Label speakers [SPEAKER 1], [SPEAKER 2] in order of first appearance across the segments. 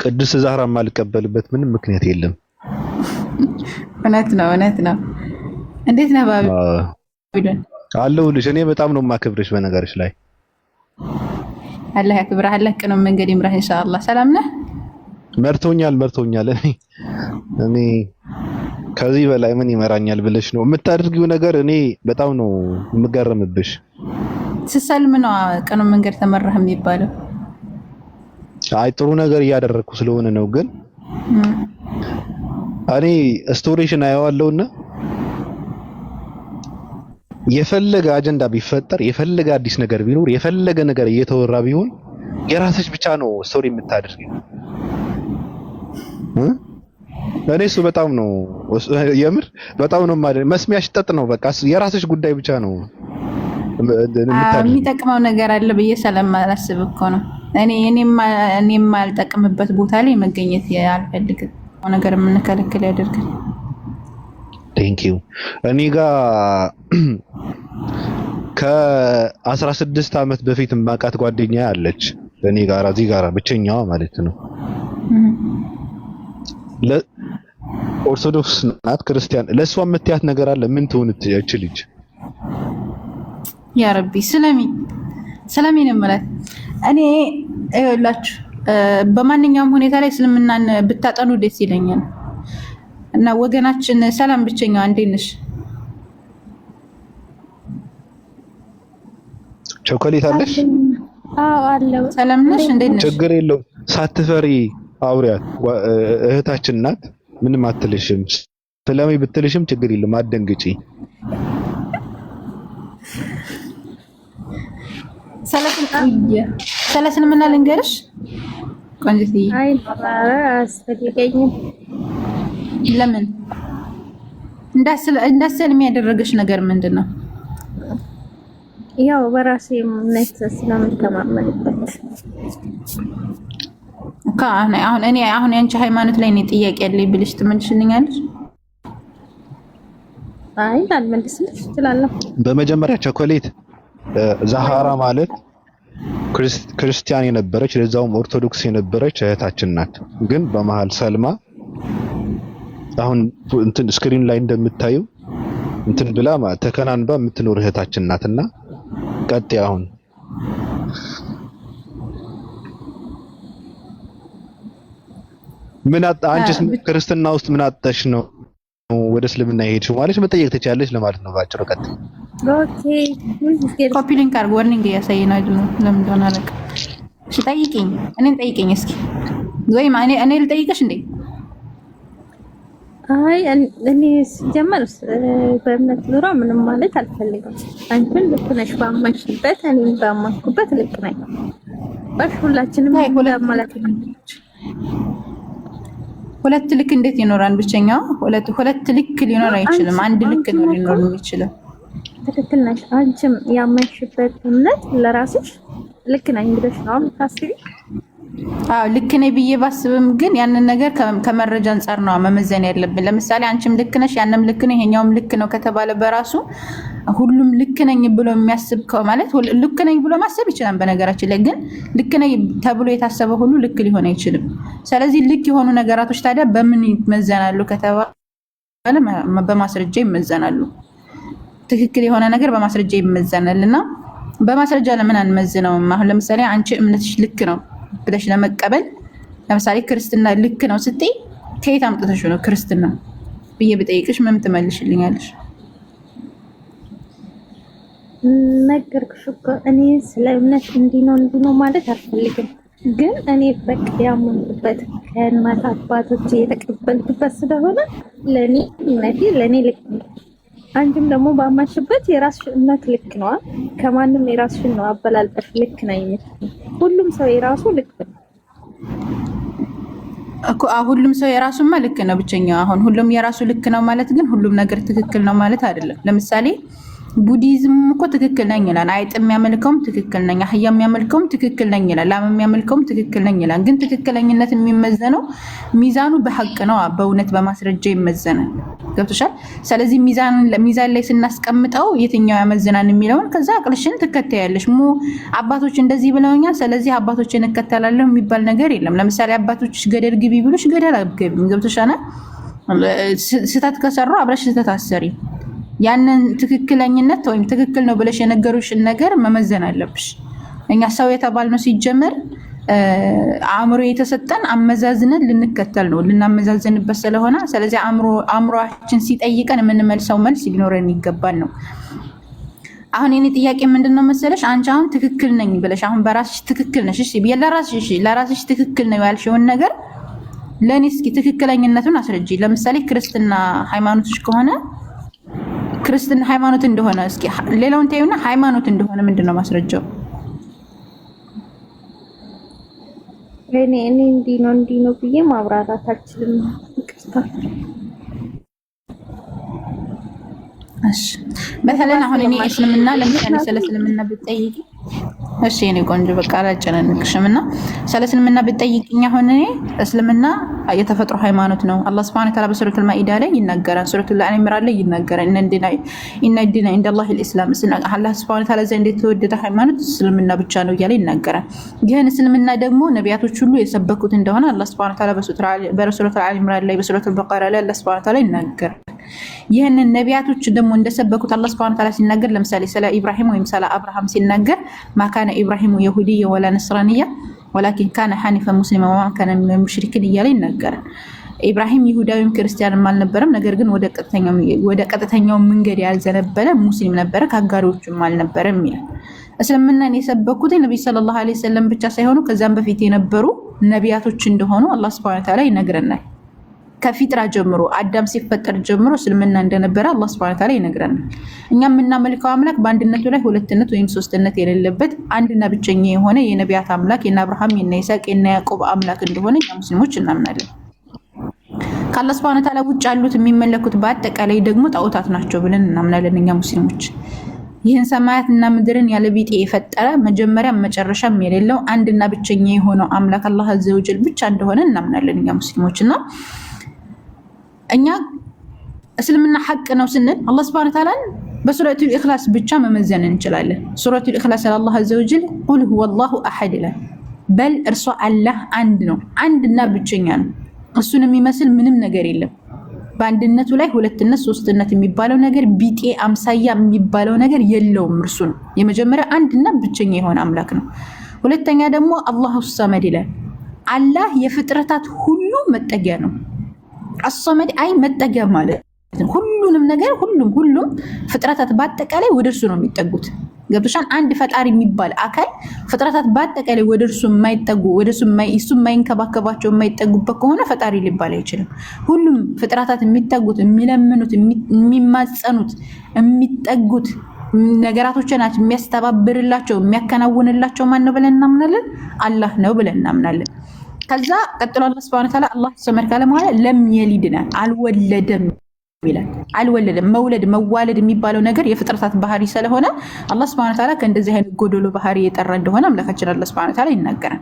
[SPEAKER 1] ቅድስት ዛህራ የማልቀበልበት ምንም ምክንያት የለም።
[SPEAKER 2] እውነት ነው። እንዴት ነህ ባቢ?
[SPEAKER 1] አለሁልሽ። እኔ በጣም ነው የማከብርሽ። በነገርሽ ላይ
[SPEAKER 2] አላህ ያክብርህ። አላህ ቀኑ መንገድ ይምራህ ኢንሻአላህ። ሰላም ነህ?
[SPEAKER 1] መርቶኛል። እኔ ከዚህ በላይ ምን ይመራኛል ብለሽ ነው የምታደርጊው ነገር። እኔ በጣም ነው የምገረምብሽ።
[SPEAKER 2] ስሰልም ነው ቀኑ መንገድ ተመራህ የሚባለው።
[SPEAKER 1] አይ ጥሩ ነገር እያደረኩ ስለሆነ ነው። ግን እኔ ስቶሪሽን አየዋለሁና የፈለገ አጀንዳ ቢፈጠር፣ የፈለገ አዲስ ነገር ቢኖር፣ የፈለገ ነገር እየተወራ ቢሆን የራስሽ ብቻ ነው ስቶሪ የምታደርጊው። እኔ እሱ በጣም ነው የምር በጣም ነው ማለት መስሚያሽ ጠጥ ነው። በቃ የራስሽ ጉዳይ ብቻ ነው
[SPEAKER 2] የሚጠቅመው ነገር አለ ብዬ ስለማላስብ እኮ ነው። እኔም የማልጠቅምበት ቦታ ላይ መገኘት አልፈልግም። ነገር የምንከለክል ያደርጋል።
[SPEAKER 1] ቴንክ ዩ። እኔ ጋር ከ16 ዓመት በፊት ማቃት ጓደኛ አለች እኔ ጋር እዚህ ጋር ብቸኛዋ ማለት ነው። ኦርቶዶክስ ናት፣ ክርስቲያን። ለሷ የምትያት ነገር አለ? ምን ትሆን እቺ ልጅ?
[SPEAKER 2] ያ ረቢ ስለሚ ነው ማለት እኔ ይኸውላችሁ በማንኛውም ሁኔታ ላይ እስልምናን ብታጠኑ ደስ ይለኛል። እና ወገናችን ሰላም ብቸኛዋ እንዴት ነሽ?
[SPEAKER 1] ቾኮሌት አለሽ?
[SPEAKER 3] አዎ አለው።
[SPEAKER 2] ሰላም ነሽ? እንዴት ነሽ?
[SPEAKER 1] ችግር የለውም። ሳትፈሪ አውሪያት። እህታችን ናት። ምንም አትልሽም። ስለሚ ብትልሽም ችግር የለም። አትደንግጪ።
[SPEAKER 2] ስለ እስልምና ልንገርሽ ቆንጆዬ።
[SPEAKER 3] አይ አስፈልገኝም።
[SPEAKER 2] ለምን እንዳሰልም ያደረገሽ ነገር ምንድን ነው?
[SPEAKER 3] ያው በራሴ እምነት ስለምተማመንበት
[SPEAKER 2] አሁን ያንቺ ሃይማኖት ላይ ነው ጥያቄ ያለኝ ብልሽ ትመልሽልኛለሽ?
[SPEAKER 3] አይ አልመልስልሽ እችላለሁ።
[SPEAKER 1] በመጀመሪያ ቾኮሌት ዛሃራ ማለት ክርስቲያን የነበረች ለዛውም ኦርቶዶክስ የነበረች እህታችን ናት። ግን በመሃል ሰልማ አሁን እንትን ስክሪን ላይ እንደምታዩ እንትን ብላ ተከናንባ የምትኖር እህታችን ናትና ቀጥ አሁን ምን አንቺስ ክርስትና ውስጥ ምን አጣሽ ነው ወደ እስልምና የሄድሽው ማለት መጠየቅ ትችያለሽ ለማለት ነው ባጭሩ። ቀጥ
[SPEAKER 3] ኦኬ
[SPEAKER 2] ኮፒ ሊንክ አድርጎ ወርኒንግ ያሳየና ለምን እንደሆነ አለቀ። እሺ ጠይቂኝ፣ እኔን ጠይቂኝ እስኪ ወይም እኔ ልጠይቅሽ እንዴ?
[SPEAKER 3] አይ እኔ ሲጀመር በእምነት ኑሮ ምንም ማለት አልፈልግም። አንቺን ልክ ነሽ ባማሽበት፣ እኔም ባማሽኩበት ልክ ነኝ። ባሽ ሁላችንም ማለት ነው። ሁለት ልክ እንዴት ይኖራል? ብቸኛው ሁለት ልክ ሊኖር አይችልም። አንድ ልክ ነው ሊኖር የሚችለው። ትክክል ነሽ። አንቺም ያመንሽበት እምነት ለራስሽ ልክ ነኝ ብለሽ ነው የምታስቢው?
[SPEAKER 2] አዎ ልክ ነኝ ብዬ ባስብም ግን ያንን ነገር ከመረጃ አንፃር ነው መመዘን ያለብን። ለምሳሌ አንቺም ልክ ነሽ፣ ያንንም ልክ ነው፣ ይሄኛውም ልክ ነው ከተባለ በራሱ ሁሉም ልክ ነኝ ብሎ የሚያስብ ማለት ልክ ነኝ ብሎ ማሰብ ይችላል። በነገራችን ላይ ግን ልክ ነኝ ተብሎ የታሰበ ሁሉ ልክ ሊሆን አይችልም። ስለዚህ ልክ የሆኑ ነገራቶች ታዲያ በምን ይመዘናሉ ከተባለ በማስረጃ ይመዘናሉ። ትክክል የሆነ ነገር በማስረጃ ይመዘናልና በማስረጃ ለምን አንመዝነውም? አሁን ለምሳሌ አንቺ እምነትሽ ልክ ነው ብለሽ ለመቀበል ለምሳሌ ክርስትና ልክ ነው ስትይ ከየት አምጥተሽ ነው ክርስትና ብዬ ብጠይቅሽ ምን ትመልሽልኛለሽ?
[SPEAKER 3] ነገርኩሽ እኮ እኔ ስለ እምነት እንዲህ ነው ማለት አልፈልግም። ግን እኔ በቃ ያመንኩበት ከእናት አባቶች የተቀበልኩበት ስለሆነ ለኔ እምነቴ ለኔ ልክ ነው። አንቺም ደግሞ ባማሽበት የራስሽ እምነት ልክ ነው። ከማንም የራስሽን ነው አበላልጠሽ ልክ ነኝ። ሁሉም ሰው የራሱ ልክ ነው
[SPEAKER 2] እኮ። ሁሉም ሰው የራሱማ ልክ ነው ብቸኛው። አሁን ሁሉም የራሱ ልክ ነው ማለት ግን ሁሉም ነገር ትክክል ነው ማለት አይደለም። ለምሳሌ ቡዲዝም እኮ ትክክል ነኝ ይላል። አይጥ የሚያመልከውም ትክክል ነኝ፣ አህያ የሚያመልከውም ትክክል ነኝ ይላል። ላም የሚያመልከውም ትክክል ነኝ ይላል። ግን ትክክለኝነት የሚመዘነው ሚዛኑ በሐቅ ነው፣ በእውነት በማስረጃ ይመዘናል። ገብቶሻል? ስለዚህ ሚዛን ላይ ስናስቀምጠው የትኛው ያመዝናል የሚለውን ከዛ አቅልሽን ትከታያለሽ። አባቶች እንደዚህ ብለውኛል፣ ስለዚህ አባቶችን እከተላለሁ የሚባል ነገር የለም። ለምሳሌ አባቶች ገደል ግቢ ብሎሽ ገደል አትገቢም። ገብቶሻል? ስህተት ከሰሩ አብረሽ ስህተት አሰሪ። ያንን ትክክለኝነት ወይም ትክክል ነው ብለሽ የነገሩሽን ነገር መመዘን አለብሽ። እኛ ሰው የተባልነው ሲጀመር አእምሮ የተሰጠን አመዛዝነን ልንከተል ነው፣ ልናመዛዝንበት ስለሆነ ስለዚህ አእምሮአችን ሲጠይቀን የምንመልሰው መልስ ሊኖረን ይገባል ነው። አሁን የኔ ጥያቄ ምንድነው መሰለሽ? አንቺ አሁን ትክክል ነኝ ብለሽ አሁን በራስሽ ትክክል ነሽ፣ እሺ ለራስሽ ትክክል ነው ያልሽውን ነገር ለኔ እስኪ ትክክለኝነቱን አስረጂ። ለምሳሌ ክርስትና ሃይማኖትሽ ከሆነ ክርስትና ሃይማኖት እንደሆነ እስኪ ሌላውን ታዩና ሃይማኖት እንደሆነ ምንድነው ማስረጃው?
[SPEAKER 3] እኔ እንዲህ ነው ብዬ ማብራራት አልችልም።
[SPEAKER 2] እሺ በተለይ አሁን እኔ እስልምና ለምሳሌ ስለ እስልምና ብትጠይቂ እሺ እኔ ቆንጆ በቃ አላጨናንቅሽምና ስለ እስልምና ብትጠይቂኝ አሁን እኔ እስልምና የተፈጥሮ ሃይማኖት ነው። አላህ Subhanahu Wa Ta'ala በሱረቱል ማኢዳ ላይ ይናገራል፣ ሱረቱል አሊ ኢምራን ላይ ይናገራል። ኢነ ዲነ ኢንደላሂ አልኢስላም፣ አላህ Subhanahu Wa Ta'ala ዘንድ የተወደደ ሃይማኖት እስልምና ብቻ ነው እያለ ይናገራል። ይህን እስልምና ደግሞ ነቢያቶች ሁሉ የሰበኩት እንደሆነ አላህ Subhanahu Wa Ta'ala በሱረቱል አሊ ኢምራን ላይ በሱረቱል በቀራ ላይ አላህ Subhanahu Wa Ta'ala ይናገራል። ይህንን ነቢያቶች ደግሞ እንደሰበኩት አላህ Subhanahu Wa Ta'ala ሲናገር ለምሳሌ ስለ ኢብራሂም ወይም ስለ አብርሃም ሲናገር ማካነ ኢብራሂም የሁዲየ ወላ ነስራንያ ወላኪን ካነ ሐኒፈን ሙስሊማ ወማ ካነ ሚነል ሙሽሪኪን እያለ ይናገራል። ኢብራሂም ይሁዳዊም ክርስቲያንም አልነበረም፣ ነገር ግን ወደ ቀጥተኛው መንገድ ያልዘነበለ ሙስሊም ነበረ፣ ከአጋሪዎቹም አልነበረም ይላል። እስልምናን የሰበኩት ነብይ ሰለላሁ ዐለይሂ ወሰለም ብቻ ሳይሆኑ ከዛም በፊት የነበሩ ነቢያቶች እንደሆኑ አላህ Subhanahu Wa Ta'ala ይነግረናል። ከፊጥራ ጀምሮ አዳም ሲፈጠር ጀምሮ እስልምና እንደነበረ አላህ Subhanahu Wa Ta'ala ይነግረናል። እኛ የምናመልከው አምላክ በአንድነቱ ላይ ሁለትነት ወይም ሶስትነት የሌለበት አንድና ብቸኛ የሆነ የነቢያት አምላክ የነ አብርሃም የነ ይስሐቅ የነ ያዕቆብ አምላክ እንደሆነ እኛ ሙስሊሞች እናምናለን። ከአላህ Subhanahu Wa Ta'ala ውጭ ያሉት የሚመለኩት በአጠቃላይ ደግሞ ጣዖታት ናቸው ብለን እናምናለን እኛ ሙስሊሞች። ይህን ሰማያትና ምድርን ያለ ቢጤ የፈጠረ መጀመሪያ መጨረሻም የሌለው አንድና ብቸኛ የሆነው አምላክ አላህ Azza wa Jalla ብቻ እንደሆነ እናምናለን እኛ ሙስሊሞችና እኛ እስልምና ሐቅ ነው ስንል አላህ Subhanahu Wa Ta'ala በሱረቱል ኢኽላስ ብቻ መመዘን እንችላለን። ሱረቱል ኢኽላስ አላህ Azza wa Jalla ቁል ሁወላሁ አሐድ ይላል። በል እርሱ አላህ አንድ ነው፣ አንድና ብቸኛ ነው። እሱን የሚመስል ምንም ነገር የለም። በአንድነቱ ላይ ሁለትነት ሶስትነት የሚባለው ነገር ቢጤ አምሳያ የሚባለው ነገር የለውም። እርሱ ነው የመጀመሪያ አንድና ብቸኛ የሆነ አምላክ ነው። ሁለተኛ ደግሞ አላሁ ሰመድ ይላል። አላህ የፍጥረታት ሁሉ መጠጊያ ነው። አሰመድ አይ መጠጊያ ማለት ሁሉንም ነገር ሁሉም ፍጥረታት በአጠቃላይ ወደርሱ ነው የሚጠጉት። ገብቶሻል? አንድ ፈጣሪ የሚባል አካል ፍጥረታት በአጠቃላይ ወደርሱ የማይጠጉ ወደሱ የማይንከባከባቸው የማይጠጉበት ከሆነ ፈጣሪ ሊባል አይችልም። ሁሉም ፍጥረታት የሚጠጉት የሚለምኑት የሚማጸኑት የሚጠጉት ነገራቶች ናቸው። የሚያስተባብርላቸው የሚያከናውንላቸው ማን ነው ብለን እናምናለን? አላህ ነው ብለን እናምናለን። ከዛ ቀጥሎ አላህ Subhanahu Wa Ta'ala አላህ ሰመድ ካለ በኋላ ለም የሊድና አልወለደም ይላል። አልወለደም መዋለድ የሚባለው ነገር የፍጥረታት ባህሪ ስለሆነ አላህ Subhanahu Wa Ta'ala ከእንደዚህ አይነት ጎዶሎ ባህሪ የጠራ እንደሆነ አምላካችን አላህ Subhanahu Wa Ta'ala ይናገራል።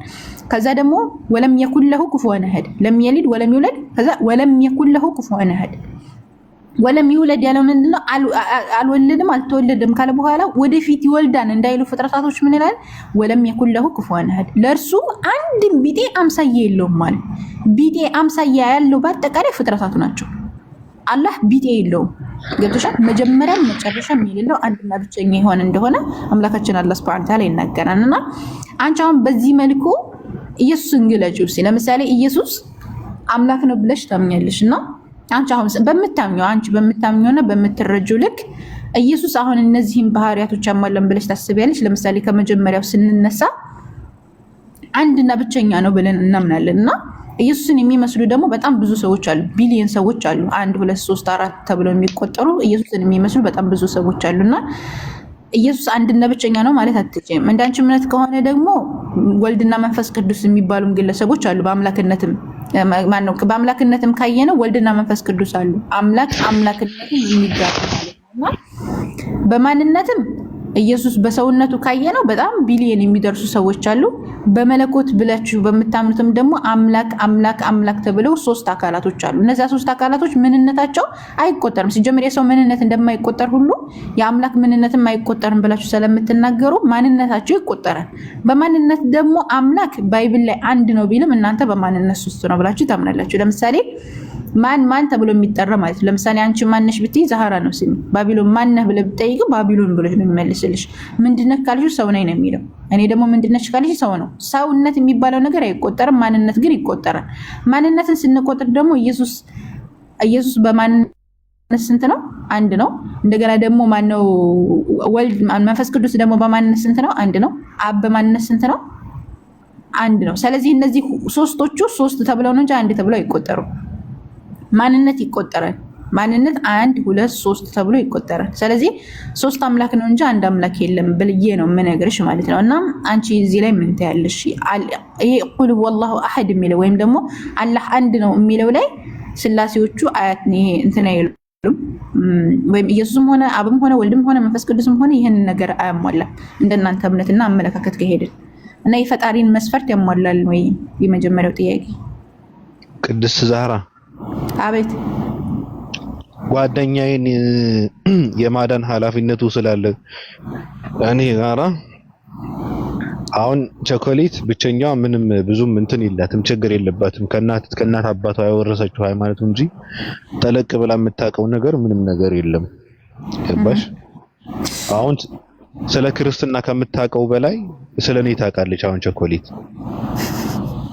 [SPEAKER 2] ከዛ ደግሞ ወለም የኩን ለሁ ኩፉወን አሐድ ለም የሊድ ወለም ይውለድ ከዛ ወለም የኩን ለሁ ኩፉወን አሐድ ወለም ይውለድ ያለው ምንድነው? አልወለድም አልተወለደም ካለ በኋላ ወደፊት ይወልዳን እንዳይሉ ፍጥረታቶች ምን ይላል? ወለም የኩን ለሁ ኩፉወን አሐድ ለእርሱ አንድም ቢጤ አምሳያ የለውም ማለት ቢጤ አምሳያ ያለው በአጠቃላይ ፍጥረታቱ ናቸው። አላህ ቢጤ የለውም። ገብቶሻል? መጀመሪያም መጨረሻም የሌለው አንድና ብቸኛ የሆነ እንደሆነ አምላካችን አላህ Subhanahu Wa Ta'ala ይናገራልና አንቺ አሁን በዚህ መልኩ ኢየሱስን ግለጪው። ለምሳሌ ኢየሱስ አምላክ ነው ብለሽ ታምኛለሽና አንቺ አሁን በምታምኚውና በምትረጂው ልክ ኢየሱስ አሁን እነዚህን ባህሪያቶች አሟላን ብለሽ ታስቢያለሽ? ለምሳሌ ከመጀመሪያው ስንነሳ አንድና ብቸኛ ነው ብለን እናምናለንና ኢየሱስን የሚመስሉ ደግሞ በጣም ብዙ ሰዎች አሉ። ቢሊየን ሰዎች አሉ። 1 2 3 4 ተብለው የሚቆጠሩ ኢየሱስን የሚመስሉ በጣም ብዙ ሰዎች አሉና ኢየሱስ አንድና ብቸኛ ነው ማለት አትችይም። እንዳንቺ እምነት ከሆነ ደግሞ ወልድና መንፈስ ቅዱስ የሚባሉ ግለሰቦች አሉ። በአምላክነትም ካየነው ወልድና መንፈስ ቅዱስ አሉ። አምላክነትን የሚጋሩ ማለት ነውና በማንነትም ኢየሱስ በሰውነቱ ካየነው በጣም ቢሊየን የሚደርሱ ሰዎች አሉ። በመለኮት ብላችሁ በመታምኑትም ደግሞ አምላክ አምላክ አምላክ ተብለው ሶስት አካላቶች አሉ። እነዚያ ሶስት አካላቶች ምንነታቸው አይቆጠርም። ሲጀምር የሰው ምንነት እንደማይቆጠር ሁሉ የአምላክ ምንነትም አይቆጠርም ብላችሁ ስለምትናገሩ ማንነታቸው ይቆጠራል። በማንነት ደግሞ አምላክ ባይብል ላይ አንድ ነው ቢልም እናንተ በማንነት ሶስት ነው ብላችሁ ታምናላችሁ። ለምሳሌ ማን ተብሎ የሚጠራ ማለት ነው። ለምሳሌ አንቺ ማንነሽ ብትይ ዛሃራ ነው ስሚ። ባቢሎን ማንነህ ብለህ ብትጠይቅ ባቢሎን ብለሽ ነው የሚመልስልሽ። ምንድነህ ካልሽ ሰው ነኝ ነው የሚለው። እኔ ደግሞ ምንድነሽ ካልሽ ሰው ነው። ሰውነት የሚባለው ነገር አይቆጠርም፣ ማንነት ግን ይቆጠራል። ማንነትን ስንቆጥር ደግሞ ኢየሱስ በማንነት ስንት ነው? አንድ ነው። እንደገና ደግሞ ማነው ወልድ መንፈስ ቅዱስ ደግሞ በማንነት ስንት ነው? አንድ ነው። አብ በማንነት ስንት ነው? አንድ ነው። ስለዚህ እነዚህ ሶስቶቹ ሶስት ተብለው ነው እንጂ አንድ ተብለው አይቆጠሩም። ማንነት ይቆጠራል። ማንነት 1 2 3 ተብሎ ይቆጠራል። ስለዚህ ሶስት አምላክ ነው እንጂ አንድ አምላክ የለም ብልዬ ነው የምነግርሽ ማለት ነው። እና አንቺ እዚህ ላይ ምን ታያለሽ? ይሄ ቁል ወላሁ አሐድ የሚለው ወይም ደግሞ አላህ አንድ ነው የሚለው ላይ ስላሴዎቹ አያት ነው ይሄ እንትን አይሉም። ወይም ኢየሱስም ሆነ አብም ሆነ ወልድም ሆነ መንፈስ ቅዱስም ሆነ ይሄን ነገር አያሟላም እንደናንተ እምነትና አመለካከት ከሄድን እና የፈጣሪን መስፈርት ያሟላል ወይ? የመጀመሪያው ጥያቄ
[SPEAKER 1] ቅድስት ዛህራ
[SPEAKER 2] አቤት
[SPEAKER 1] ጓደኛዬን የማዳን ኃላፊነቱ ስላለ እኔ ጋራ አሁን ቸኮሌት ብቸኛዋ ምንም ብዙም እንትን የላትም፣ ችግር የለባትም። ከእናት አባቷ ያወረሰችው ሃይማኖት እንጂ ጠለቅ ብላ የምታውቀው ነገር ምንም ነገር የለም። ገባሽ? አሁን ስለ ክርስትና ከምታውቀው በላይ ስለኔ ታውቃለች። አሁን ቸኮሌት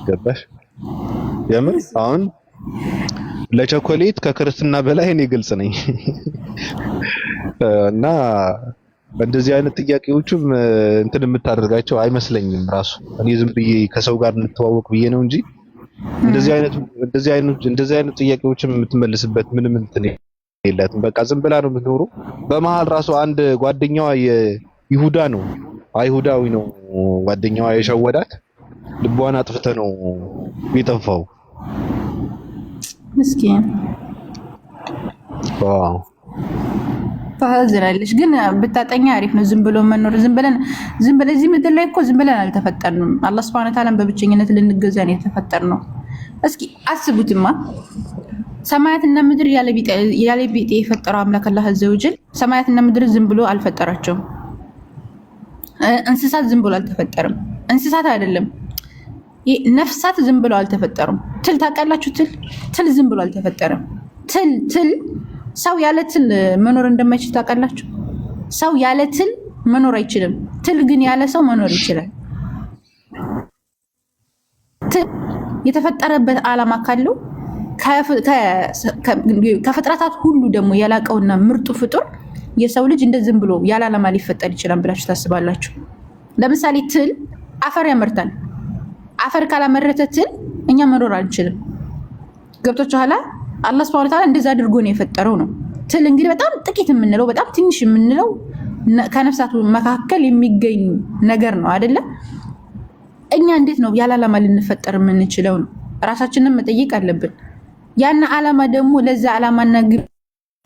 [SPEAKER 1] ገባሽ? የምን አሁን ለቸኮሌት ከክርስትና በላይ እኔ ግልጽ ነኝ። እና እንደዚህ አይነት ጥያቄዎችም እንትን የምታደርጋቸው አይመስለኝም። ራሱ እኔ ዝም ብዬ ከሰው ጋር እንተዋወቅ ብዬ ነው እንጂ እንደዚህ አይነት ጥያቄዎችም የምትመልስበት ምንም እንትን የላትም። በቃ ዝም ብላ ነው የምትኖረው። በመሀል ራሱ አንድ ጓደኛዋ ይሁዳ ነው አይሁዳዊ ነው ጓደኛዋ የሸወዳት ልቧን አጥፍተ ነው የጠፋው።
[SPEAKER 2] ምስኪን
[SPEAKER 1] ዋው
[SPEAKER 2] ታዝራለች። ግን ብታጠኛ አሪፍ ነው። ዝም ብሎ መኖር ዝም ብለን እዚህ ምድር ላይ እኮ ዝም ብለን አልተፈጠርንም። አላህ Subhanahu Wa Ta'ala በብቸኝነት ልንገዛ ነው የተፈጠርነው። እስኪ አስቡትማ ሰማያትና ምድር ያለ ቢጤ የፈጠረው አምላክ አላህ Azza wa Jal ሰማያትና ምድር ዝም ብሎ አልፈጠራቸውም። እንስሳት ዝም ብሎ አልተፈጠረም። እንስሳት አይደለም ነፍሳት ዝም ብሎ አልተፈጠሩም። ትል ታውቃላችሁ? ትል ዝም ብሎ አልተፈጠረም። ትል ሰው ያለ ትል መኖር እንደማይችል ታውቃላችሁ? ሰው ያለ ትል መኖር አይችልም። ትል ግን ያለ ሰው መኖር ይችላል። ትል የተፈጠረበት ዓላማ ካለው ከፍጥረታት ሁሉ ደግሞ ያላቀውና ምርጡ ፍጡር የሰው ልጅ እንደ ዝም ብሎ ያለ ዓላማ ሊፈጠር ይችላል ብላችሁ ታስባላችሁ? ለምሳሌ ትል አፈር ያመርታል። አፈር ካላመረተ ትል እኛ መኖር አንችልም። ገብቶችኋል? አላህ Subhanahu Wa Ta'ala እንደዛ አድርጎ ነው የፈጠረው ነው። ትል እንግዲህ በጣም ጥቂት የምንለው በጣም ትንሽ የምንለው ከነፍሳቱ መካከል የሚገኝ ነገር ነው አይደለ? እኛ እንዴት ነው ያለ ዓላማ ልንፈጠር የምንችለው ነው? ራሳችንን መጠየቅ አለብን። ያን ዓላማ ደግሞ ለዛ ዓላማና ግብ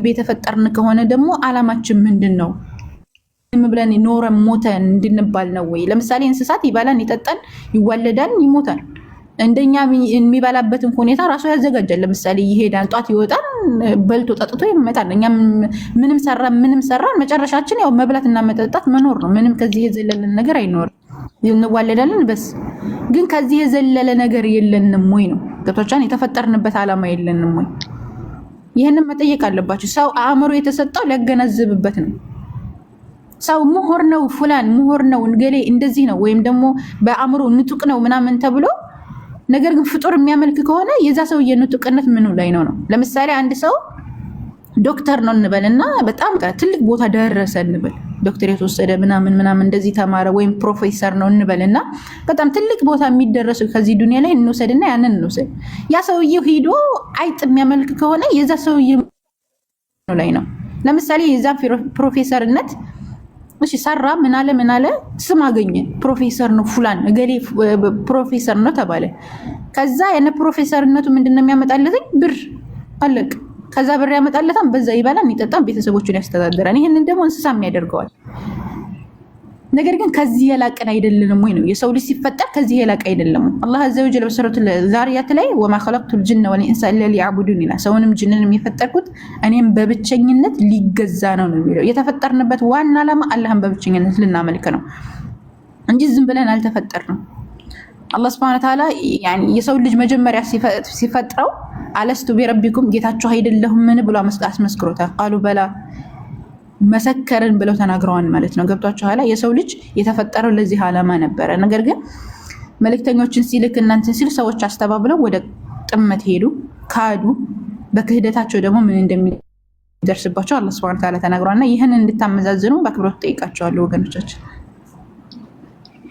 [SPEAKER 2] የተፈጠርን ከሆነ ደግሞ ዓላማችን ምንድነው? ዝም ብለን ኖረን ሞተን እንድንባል ነው ወይ? ለምሳሌ እንስሳት ይባላል፣ ይጠጣል፣ ይዋለዳል፣ ይሞታል። እንደኛ የሚባላበትን ሁኔታ ራሱ ያዘጋጃል። ለምሳሌ ይሄዳል፣ ጧት ይወጣል፣ በልቶ ጠጥቶ ይመጣል። እኛ ምንም ሰራን መጨረሻችን ያው መብላትና መጠጣት መኖር ነው። ምንም ከዚህ የዘለለ ነገር አይኖርም። እንዋለዳለን በስ። ግን ከዚህ የዘለለ ነገር የለንም ወይ ነው? ገብቶቻን የተፈጠርንበት ዓላማ የለንም ወይ? ይህንን መጠየቅ አለባችሁ። ሰው አእምሮ የተሰጠው ሊያገናዝብበት ነው። ሰው ምሁር ነው ፉላን ምሁር ነው እንገሌ እንደዚህ ነው ወይም ደግሞ በአእምሮ ንጡቅ ነው ምናምን ተብሎ ነገር ግን ፍጡር የሚያመልክ ከሆነ የዛ ሰው የንጡቅነት ምኑ ላይ ነው? ለምሳሌ አንድ ሰው ዶክተር ነው እንበልና በጣም ትልቅ ቦታ ደረሰ እንበል፣ ዶክተሬት ወሰደ ምናምን እንደዚህ ተማረ ወይም ፕሮፌሰር ነው እንበልና በጣም ትልቅ ቦታ የሚደረሱ ከዚህ ዱንያ ላይ እንወሰድና ያንን እንወሰድ። ያ ሰውዬው ሄዶ አይጥ የሚያመልክ ከሆነ የዛ ሰውዬው ላይ ነው። ለምሳሌ የዛ ፕሮፌሰርነት እሺ ሰራ ምን አለ ስም አገኘ፣ ፕሮፌሰር ነው ፉላን እገሌ ፕሮፌሰር ነው ተባለ። ከዛ የነ ፕሮፌሰርነቱ ምንድነው የሚያመጣልኝ? ብር አለቅ። ከዛ ብር ያመጣለታል፣ በዛ ይበላል፣ ይጠጣል፣ ቤተሰቦቹን ያስተዳድራል። ይሄንን ደግሞ እንስሳም ያደርገዋል። ነገር ግን ከዚህ የላቀን አይደለንም ወይ ነው የሰው ልጅ ሲፈጠር ከዚህ የላቀ አይደለም። አላህ አዘ ወጀል በሱረቱል ዛሪያት ላይ ወማ ኸለቅቱል ጅነ ወልኢንሳ ኢላ ሊያዕቡዱን ይላል። ሰውንም ጅንንም የፈጠርኩት እኔም በብቸኝነት ሊገዛ ነው የሚለው። የተፈጠርንበት ዋና ዓላማ አላህን በብቸኝነት ልናመልክ ነው እንጂ ዝም ብለን አልተፈጠርንም። አላህ ሱብሓነሁ ወተዓላ ያኒ የሰው ልጅ መጀመሪያ ሲፈጥረው አለስቱ ቢረቢኩም ጌታችሁ አይደለሁምን ብሎ አስመስክሮታል። ቃሉ በላ መሰከርን ብለው ተናግረዋል ማለት ነው። ገብቷችኋል? የሰው ልጅ የተፈጠረው ለዚህ ዓላማ ነበረ። ነገር ግን መልእክተኞችን ሲልክ እናንተን ሲል ሰዎች አስተባብለው ወደ ጥመት ሄዱ፣ ካዱ። በክህደታቸው ደግሞ ምን እንደሚደርስባቸው አላህ ሱብሓነሁ ወተዓላ ተናግሯልና ይህን እንድታመዛዝኑ በአክብሮት ጠይቃቸዋለሁ ወገኖቻችን።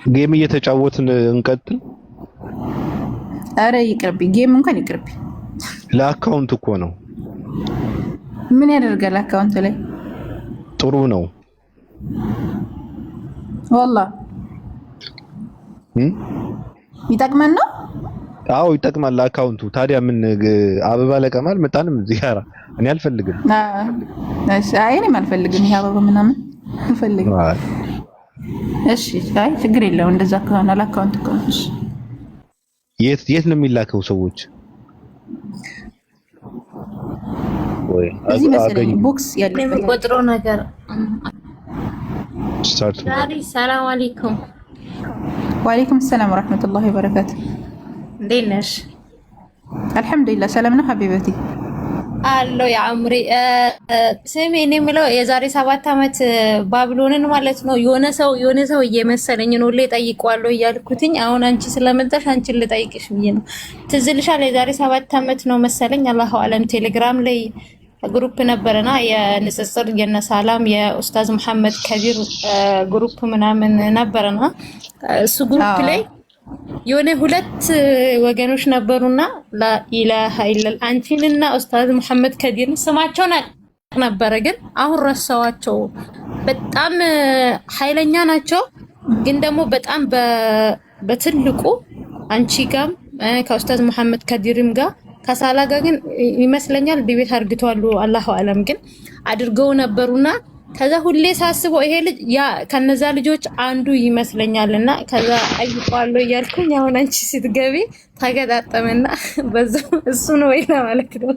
[SPEAKER 1] ጌም እየተጫወትን እንቀጥል።
[SPEAKER 2] አረ ይቅርብኝ፣ ጌም እንኳን ይቅርብኝ።
[SPEAKER 1] ለአካውንት እኮ ነው።
[SPEAKER 2] ምን ያደርጋል አካውንት ላይ?
[SPEAKER 1] ጥሩ ነው
[SPEAKER 2] والله ይጠቅመን ነው።
[SPEAKER 1] አዎ ይጠቅማል ለአካውንቱ። ታዲያ ምን አበባ ለቀማል መጣንም ዚያራ እኔ አልፈልግም።
[SPEAKER 2] እሺ አይ እኔም አልፈልግም። ይሄ አበባ ምናምን አልፈልግም። እሺ አይ ችግር የለውም። እንደዛ ከሆነ ለአካውንት ከሆነ እሺ።
[SPEAKER 1] የት ነው የሚላከው ሰዎች? ወይ
[SPEAKER 2] እዚህ መሰለኝ ቦክስ ያለበት
[SPEAKER 3] ቆጥሮ ነገር
[SPEAKER 1] ስታርት።
[SPEAKER 3] ሰላም አለይኩም።
[SPEAKER 2] ወአለይኩም ሰላም ወራህመቱላሂ ወበረካቱ።
[SPEAKER 3] እንዴት ነሽ?
[SPEAKER 2] አልሐምዱሊላህ ሰላም ነው ሀቢበቲ
[SPEAKER 3] አሎ ያ ዑምሪ። ስሚ እኔ የምለው የዛሬ 7 ዓመት ባቢሎንን ማለት ነው የሆነ ሰው እየመሰለኝ ነው ላይ ጠይቀዋለሁ እያልኩትኝ አሁን አንቺ ስለመጣሽ አንቺን ልጠይቅሽ ብዬ ነው። ትዝ ይልሻል? የዛሬ 7 ዓመት ነው መሰለኝ አላሁ አለም ቴሌግራም ላይ ግሩፕ ነበረና የንጽጽር የነሳላም የኡስታዝ መሐመድ ከቢር ግሩፕ ምናምን ነበረና እሱ ግሩፕ ላይ የሆነ 2 ወገኖች ነበሩና ላኢላሃ ኢላል አንቺንና ኡስታዝ መሐመድ ከቢር ስማቸውን ነበረ፣ ግን አሁን ረሳዋቸው። በጣም ኃይለኛ ናቸው፣ ግን ደግሞ በጣም በትልቁ አንቺ ጋም ከኡስታዝ መሐመድ ከቢርም ጋር ከሳላ ጋር ግን ይመስለኛል ዲቤት አርግቷሉ። አላሁ አለም ግን አድርገው ነበሩና ከዛ ሁሌ ሳስበው ይሄ ልጅ ያ ከነዛ ልጆች አንዱ ይመስለኛልና ከዛ አይቋለው እያልኩኝ አሁን አንቺ ስትገቢ ተገጣጠመና በዛው እሱ ነው ወይ ለማለት ነው።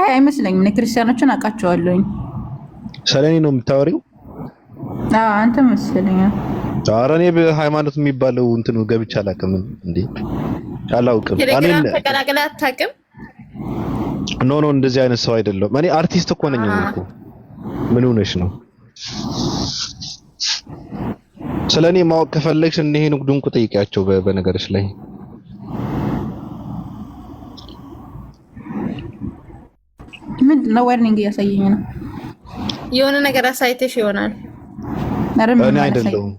[SPEAKER 2] አይ አይመስለኝም። እኔ ክርስቲያኖችን አውቃቸዋለሁኝ።
[SPEAKER 1] ሰለኔ ነው የምታወሪው?
[SPEAKER 2] አዎ አንተ መስለኝ።
[SPEAKER 1] ኧረ እኔ በሃይማኖት የሚባለው እንትኑ ገብቼ አላውቅም እንዴ አላውቅም።
[SPEAKER 3] ቴሌግራም ተቀላቅላ አታውቅም?
[SPEAKER 1] ኖ እንደዚህ አይነት ሰው አይደለም። እኔ አርቲስት እኮ ነኝ እኮ። ምን ሆነሽ ነው? ስለኔ ማወቅ ከፈለግሽ እነሄን ድንቁ ጠይቂያቸው። በነገርሽ ላይ
[SPEAKER 2] ምንድነው ዋርኒንግ እያሳየኝ ነው?
[SPEAKER 3] የሆነ ነገር አሳይተሽ ይሆናል።
[SPEAKER 1] እኔ አይደለሁም።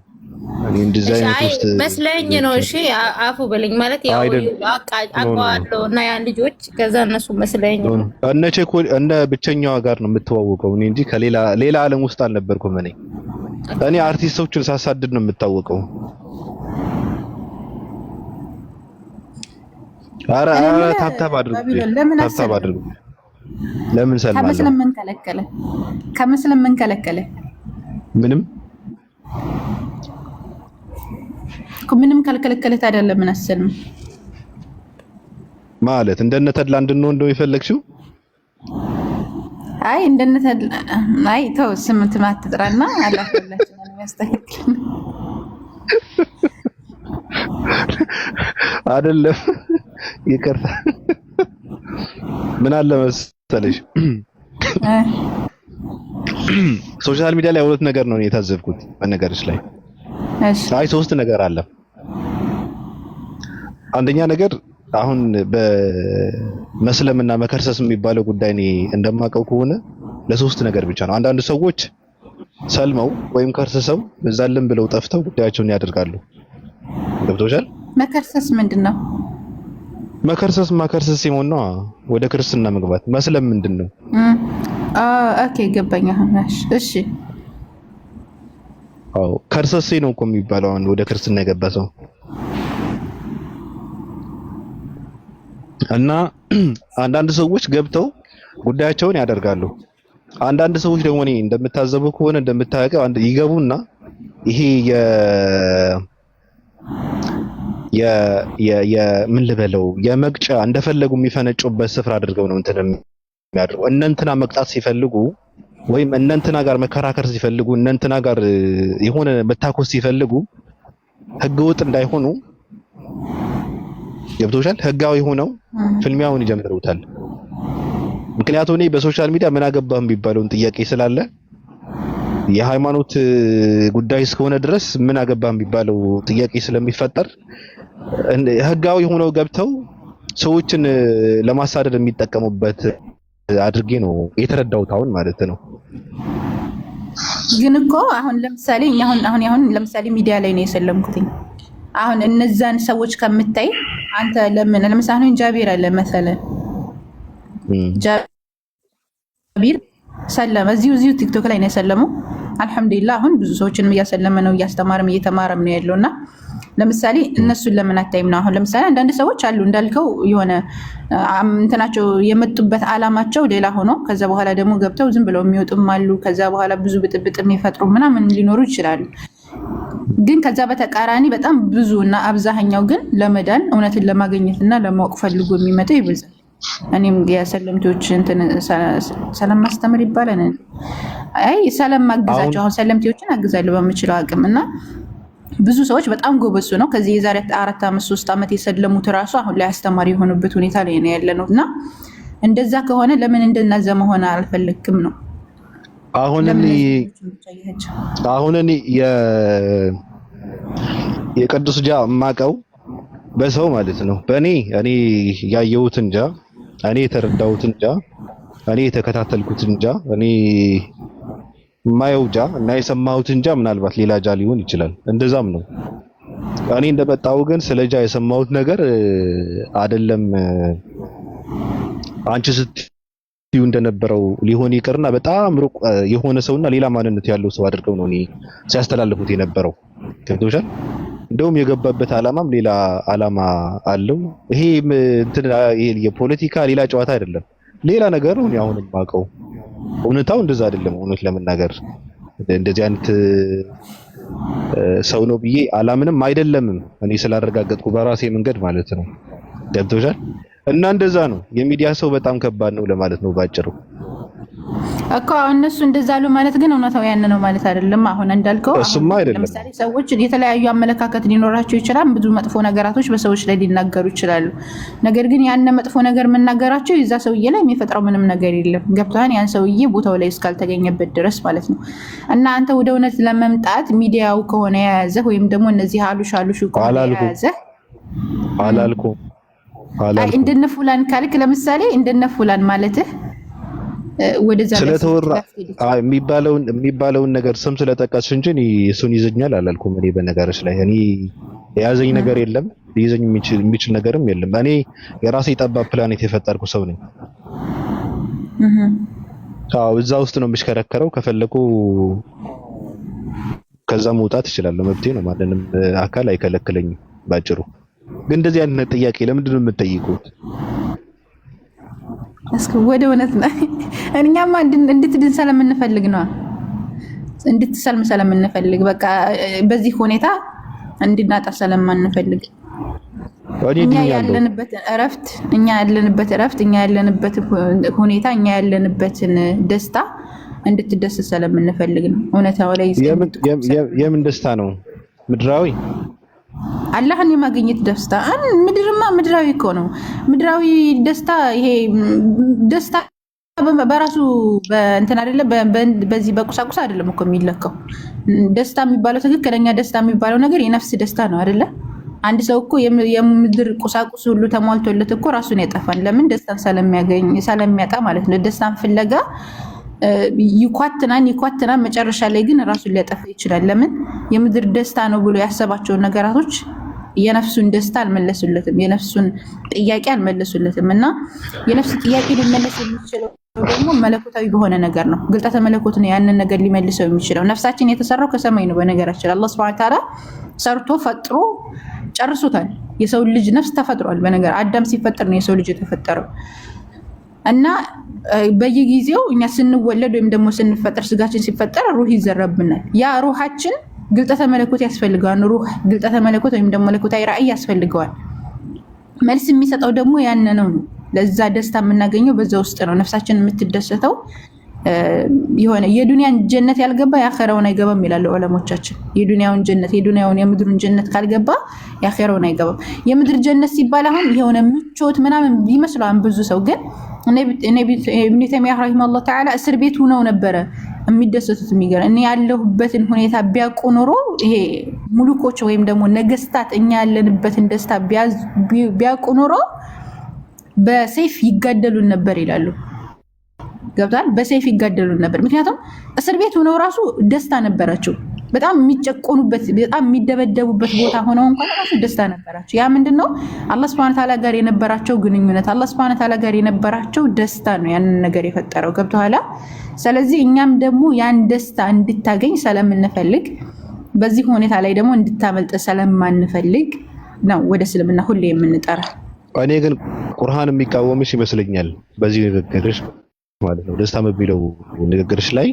[SPEAKER 1] እኔ እንደዚህ አይነት ውስጥ
[SPEAKER 3] መስለኝ ነው። እሺ አፉ በለኝ ማለት ያው አውቃለሁ እና ያን ልጆች ከዛ እነሱ መስለኝ ነው።
[SPEAKER 1] እነ ቼኮ እነ ብቸኛዋ ጋር ነው የምትዋወቀው እኔ እንጂ ሌላ ዓለም ውስጥ አልነበርኩም። እኔ አርቲስቶችን ሳሳድድ ነው የምታወቀው። ኧረ ታብታብ አድርጉ። ለምን ሰልማለሁ?
[SPEAKER 2] ከመስለም ምን ከለከለ? ምንም ካልከለከለ ታዲያ ለምን አሰልም
[SPEAKER 1] ማለት እንደነ ተድላ እንድንሆን ነው የፈለግሽው?
[SPEAKER 2] አይ እንደነ ተድላ አይ ተው ስምንት ማትጥራና አላፈላችሁ ነው የሚያስተካክል
[SPEAKER 1] አይደለም። ይቅርታ ምን አለ መሰለሽ ሶሻል ሚዲያ ላይ 2 ነገር ነው የታዘብኩት በነገርሽ ላይ። አይ 3 ነገር አለ። አንደኛ ነገር አሁን በመስለምና መከርሰስ የሚባለው ጉዳይ እኔ እንደማውቀው ከሆነ ለ3 ነገር ብቻ ነው። አንዳንድ ሰዎች ሰልመው ወይም ከርሰሰው በዛልን ብለው ጠፍተው ጉዳያቸውን ያደርጋሉ። ገብቶሻል?
[SPEAKER 2] መከርሰስ ምንድነው?
[SPEAKER 1] መከርሰስ ሲሆን ነው ወደ ክርስትና መግባት። መስለም ምንድነው?
[SPEAKER 2] ኦኬ ገባኝ። እሺ
[SPEAKER 1] አዎ ከርሰሴ ነው እኮ የሚባለው ወደ ክርስትና የገባ ሰው። እና አንዳንድ ሰዎች ገብተው ጉዳያቸውን ያደርጋሉ። አንዳንድ ሰዎች ደግሞ እኔ እንደምታዘበው ከሆነ እንደምታውቀው አንድ ይገቡና ይሄ ምን ልበለው የመቅጫ እንደፈለጉ የሚፈነጩበት ስፍራ አድርገው ነው እንትን የሚያደርጉ። እነንትና መቅጣት ሲፈልጉ ወይም እነንትና ጋር መከራከር ሲፈልጉ እነንትና ጋር የሆነ መታኮስ ሲፈልጉ ህገወጥ እንዳይሆኑ ገብቶሻል። ህጋዊ ሆነው ፍልሚያውን ይጀምሩታል። ምክንያቱም እኔ በሶሻል ሚዲያ ምን አገባህ የሚባለውን ጥያቄ ስላለ የሃይማኖት ጉዳይ እስከሆነ ድረስ ምን አገባህ የሚባለው ጥያቄ ስለሚፈጠር ህጋዊ ሆነው ገብተው ሰዎችን ለማሳደድ የሚጠቀሙበት አድርጌ ነው የተረዳሁት አሁን ማለት ነው።
[SPEAKER 2] ግን እኮ አሁን ለምሳሌ አሁን ለምሳሌ ሚዲያ ላይ ነው የሰለምኩትኝ። አሁን እነዛን ሰዎች ከምታይ አንተ ለምን ለምሳሌ ጃቢር አለ መሰለን ጃቢር ሰለመ እዚሁ ቲክቶክ ላይ ነው የሰለመው። አልሐምዱሊላህ አሁን ብዙ ሰዎችንም እያሰለመ ነው እያስተማረም እየተማረም ነው ያለውና ለምሳሌ እነሱን ለምን አታይም ነው? አሁን ለምሳሌ አንዳንድ ሰዎች አሉ እንዳልከው የሆነ እንትናቸው የመጡበት አላማቸው ሌላ ሆኖ ከዛ በኋላ ደግሞ ገብተው ዝም ብለው የሚወጡም አሉ። ከዛ በኋላ ብዙ ብጥብጥ የሚፈጥሩ ምናምን ሊኖሩ ይችላሉ። ግን ከዛ በተቃራኒ በጣም ብዙ እና አብዛኛው ግን ለመዳን እውነትን ለማግኘት እና ለማወቅ ፈልጎ የሚመጣው ይበዛል። እኔም የሰለምቴዎች እንትን ሰላም ማስተምር ይባላል። አይ ሰላም ማግዛቸው አሁን ሰለምቴዎችን አግዛለሁ በምችለው አቅም እና ብዙ ሰዎች በጣም ጎበሱ ነው። ከዚህ የዛሬ 4 ዓመት 3 ዓመት የሰለሙት ራሱ አሁን ላይ አስተማሪ የሆኑበት ሁኔታ ላይ ነው ያለነው እና እንደዛ ከሆነ ለምን እንደናዘ መሆን አልፈለግክም ነው?
[SPEAKER 1] አሁን እኔ የቅዱስ ጃ ማቀው በሰው ማለት ነው በእኔ ያየሁት እንጃ እኔ የተረዳሁት እንጃ እኔ የተከታተልኩት እንጃ እኔ ማየው ጃ እና የሰማሁት እንጃ ምናልባት ሌላ ጃ ሊሆን ይችላል። እንደዛም ነው እኔ እንደመጣው ግን ስለ ጃ የሰማሁት ነገር አይደለም አንቺ ስትዩ እንደነበረው ሊሆን ይቅርና በጣም ሩቅ የሆነ ሰውና ሌላ ማንነት ያለው ሰው አድርገው ነው እኔ ሲያስተላልፉት የነበረው። ገብቶሻል? እንደውም የገባበት አላማም ሌላ አላማ አለው። ይሄ እንትን የፖለቲካ ሌላ ጨዋታ አይደለም፣ ሌላ ነገር ነው። አሁን የማውቀው እውነታው እንደዛ አይደለም። እውነት ለመናገር እንደዚህ አይነት ሰው ነው ብዬ አላምንም አይደለምም። እኔ ስላረጋገጥኩ በራሴ መንገድ ማለት ነው። ገብቶሻል? እና እንደዛ ነው። የሚዲያ ሰው በጣም ከባድ ነው ለማለት ነው ባጭሩ
[SPEAKER 2] እኮ። እነሱ እንደዛ አሉ ማለት ግን እውነታው ያን ነው ማለት አይደለም። አሁን እንዳልከው
[SPEAKER 1] እሱማ አይደለም።
[SPEAKER 2] ለምሳሌ ሰዎች የተለያዩ አመለካከት ሊኖራቸው ይችላል። ብዙ መጥፎ ነገራቶች በሰዎች ላይ ሊናገሩ ይችላሉ። ነገር ግን ያን መጥፎ ነገር መናገራቸው የዛ ሰውዬ ላይ የሚፈጥረው ምንም ነገር የለም። ገብቶሃል? ያን ሰውዬ ቦታው ላይ እስካልተገኘበት ድረስ ማለት ነው። እና አንተ ወደ እውነት ለመምጣት ሚዲያው ከሆነ የያዘ ወይም ደግሞ እነዚህ አሉሽ ከሆነ የያዘ
[SPEAKER 1] አላልኩም
[SPEAKER 2] እንደነፉላን ካልክ ለምሳሌ እንደነፉላን ማለትህ ወደዛ
[SPEAKER 1] ስለተወራ የሚባለውን ነገር ስም ስለጠቀስሽ እንጂ እሱን ይዘኛል አላልኩም። እኔ በነገርሽ ላይ እኔ የያዘኝ ነገር የለም፣ ሊይዘኝ የሚችል ነገርም የለም። እኔ የራሴ ጠባብ ፕላኔት የፈጠርኩ ሰው ነኝ። አዎ እዛ ውስጥ ነው የምሽከረከረው። ከፈለኩ ከዛ መውጣት እችላለሁ፣ መብቴ ነው። ማንንም አካል አይከለክለኝም ባጭሩ። ግን እንደዚህ አይነት ጥያቄ ለምንድን ነው የምትጠይቁት?
[SPEAKER 2] እስኪ ወደ እውነት ነው። እኛማ እንድትድን ስለምንፈልግ ነው፣ እንድትሰልም ስለምንፈልግ፣ በቃ በዚህ ሁኔታ እንድናጣ ስለማንፈልግ እኛ ያለንበት እረፍት፣ እኛ ያለንበት ሁኔታ፣ እኛ ያለንበትን ደስታ እንድትደሰት ስለምንፈልግ ነው። እውነታው ላይ
[SPEAKER 1] የምን ደስታ ነው? ምድራዊ
[SPEAKER 2] አላህን የማግኘት ደስታ። ምድርማ ምድራዊ እኮ ነው። ምድራዊ ደስታ ይሄ ደስታ በራሱ በእንትን አይደለ፣ በዚህ በቁሳቁስ አይደለም እኮ የሚለካው። ደስታ የሚባለው ትክክለኛ ደስታ የሚባለው ነገር የነፍስ ደስታ ነው አይደለ? አንድ ሰው እኮ የምድር ቁሳቁስ ሁሉ ተሟልቶለት እኮ ራሱን ያጠፋል። ለምን? ደስታን ስለሚያጣ ማለት ነው። ደስታን ፍለጋ ይኳትናል። መጨረሻ ላይ ግን ራሱን ሊያጠፋ ይችላል። ለምን? የምድር ደስታ ነው ብሎ ያሰባቸውን ነገራቶች የነፍሱን ደስታ አልመለሱለትም፣ የነፍሱን ጥያቄ አልመለሱለትም። እና የነፍስ ጥያቄ ሊመለስ የሚችለው ደግሞ መለኮታዊ በሆነ ነገር ነው። ግልጠተ መለኮት ነው ያንን ነገር ሊመልሰው የሚችለው። ነፍሳችን የተሰራው ከሰማይ ነው። በነገራችን አላህ ሱብሓነሁ ወተዓላ ሰርቶ ፈጥሮ ጨርሶታል። የሰው ልጅ ነፍስ ተፈጥሯል። በነገር አዳም ሲፈጠር ነው የሰው ልጅ የተፈጠረው እና በየጊዜው እኛ ስንወለድ ወይም ደግሞ ስንፈጠር ስጋችን ሲፈጠር ሩህ ይዘረብናል። ያ ሩሃችን ግልጠተ መለኮት ያስፈልገዋል። ሩህ ግልጠተ መለኮት ወይም ደግሞ መለኮታዊ ራእይ ያስፈልገዋል። መልስ የሚሰጠው ደግሞ ያነ ነው። ለዛ ደስታ የምናገኘው በዛ ውስጥ ነው። ነፍሳችን የምትደሰተው የሆነ የዱንያን ጀነት ያልገባ ያኸረውን አይገባም ይላሉ ዑለሞቻችን። የዱንያውን ጀነት የምድሩን ጀነት ካልገባ ያኸረውን አይገባም። የምድር ጀነት ሲባል አሁን የሆነ ምቾት ምናምን ይመስላል ብዙ ሰው። ግን ኢብኑ ተይሚያ ረሂመሁላህ ተዓላ እስር ቤት ሆነው ነበረ የሚደሰቱት። የሚገርም እኔ ያለሁበትን ሁኔታ ቢያውቁ ኖሮ ይሄ ሙሉኮች ወይም ደግሞ ነገስታት እኛ ያለንበትን ደስታ ቢያውቁ ኖሮ በሰይፍ ይጋደሉን ነበር ይላሉ። ገብቷል? በሰይፍ ይጋደሉን ነበር። ምክንያቱም እስር ቤት ሆነው ራሱ ደስታ ነበራቸው። በጣም የሚጨቆኑበት በጣም የሚደበደቡበት ቦታ ሆነው እንኳን ራሱ ደስታ ነበራቸው። ያ ምንድነው? አላህ Subhanahu Ta'ala ጋር የነበራቸው ግንኙነት፣ አላህ Subhanahu Ta'ala ጋር የነበራቸው ደስታ ነው ያንን ነገር የፈጠረው። ገብቷል? ስለዚህ እኛም ደግሞ ያን ደስታ እንድታገኝ ስለምንፈልግ በዚህ ሁኔታ ላይ ደግሞ እንድታመልጥ ስለማንፈልግ ነው ወደ እስልምና ሁሌ የምንጠራ።
[SPEAKER 1] እኔ ግን ቁርአን የሚቃወምሽ ይመስለኛል በዚህ ንግግርሽ ማለት ነው። ደስታ በሚለው ንግግርሽ ላይ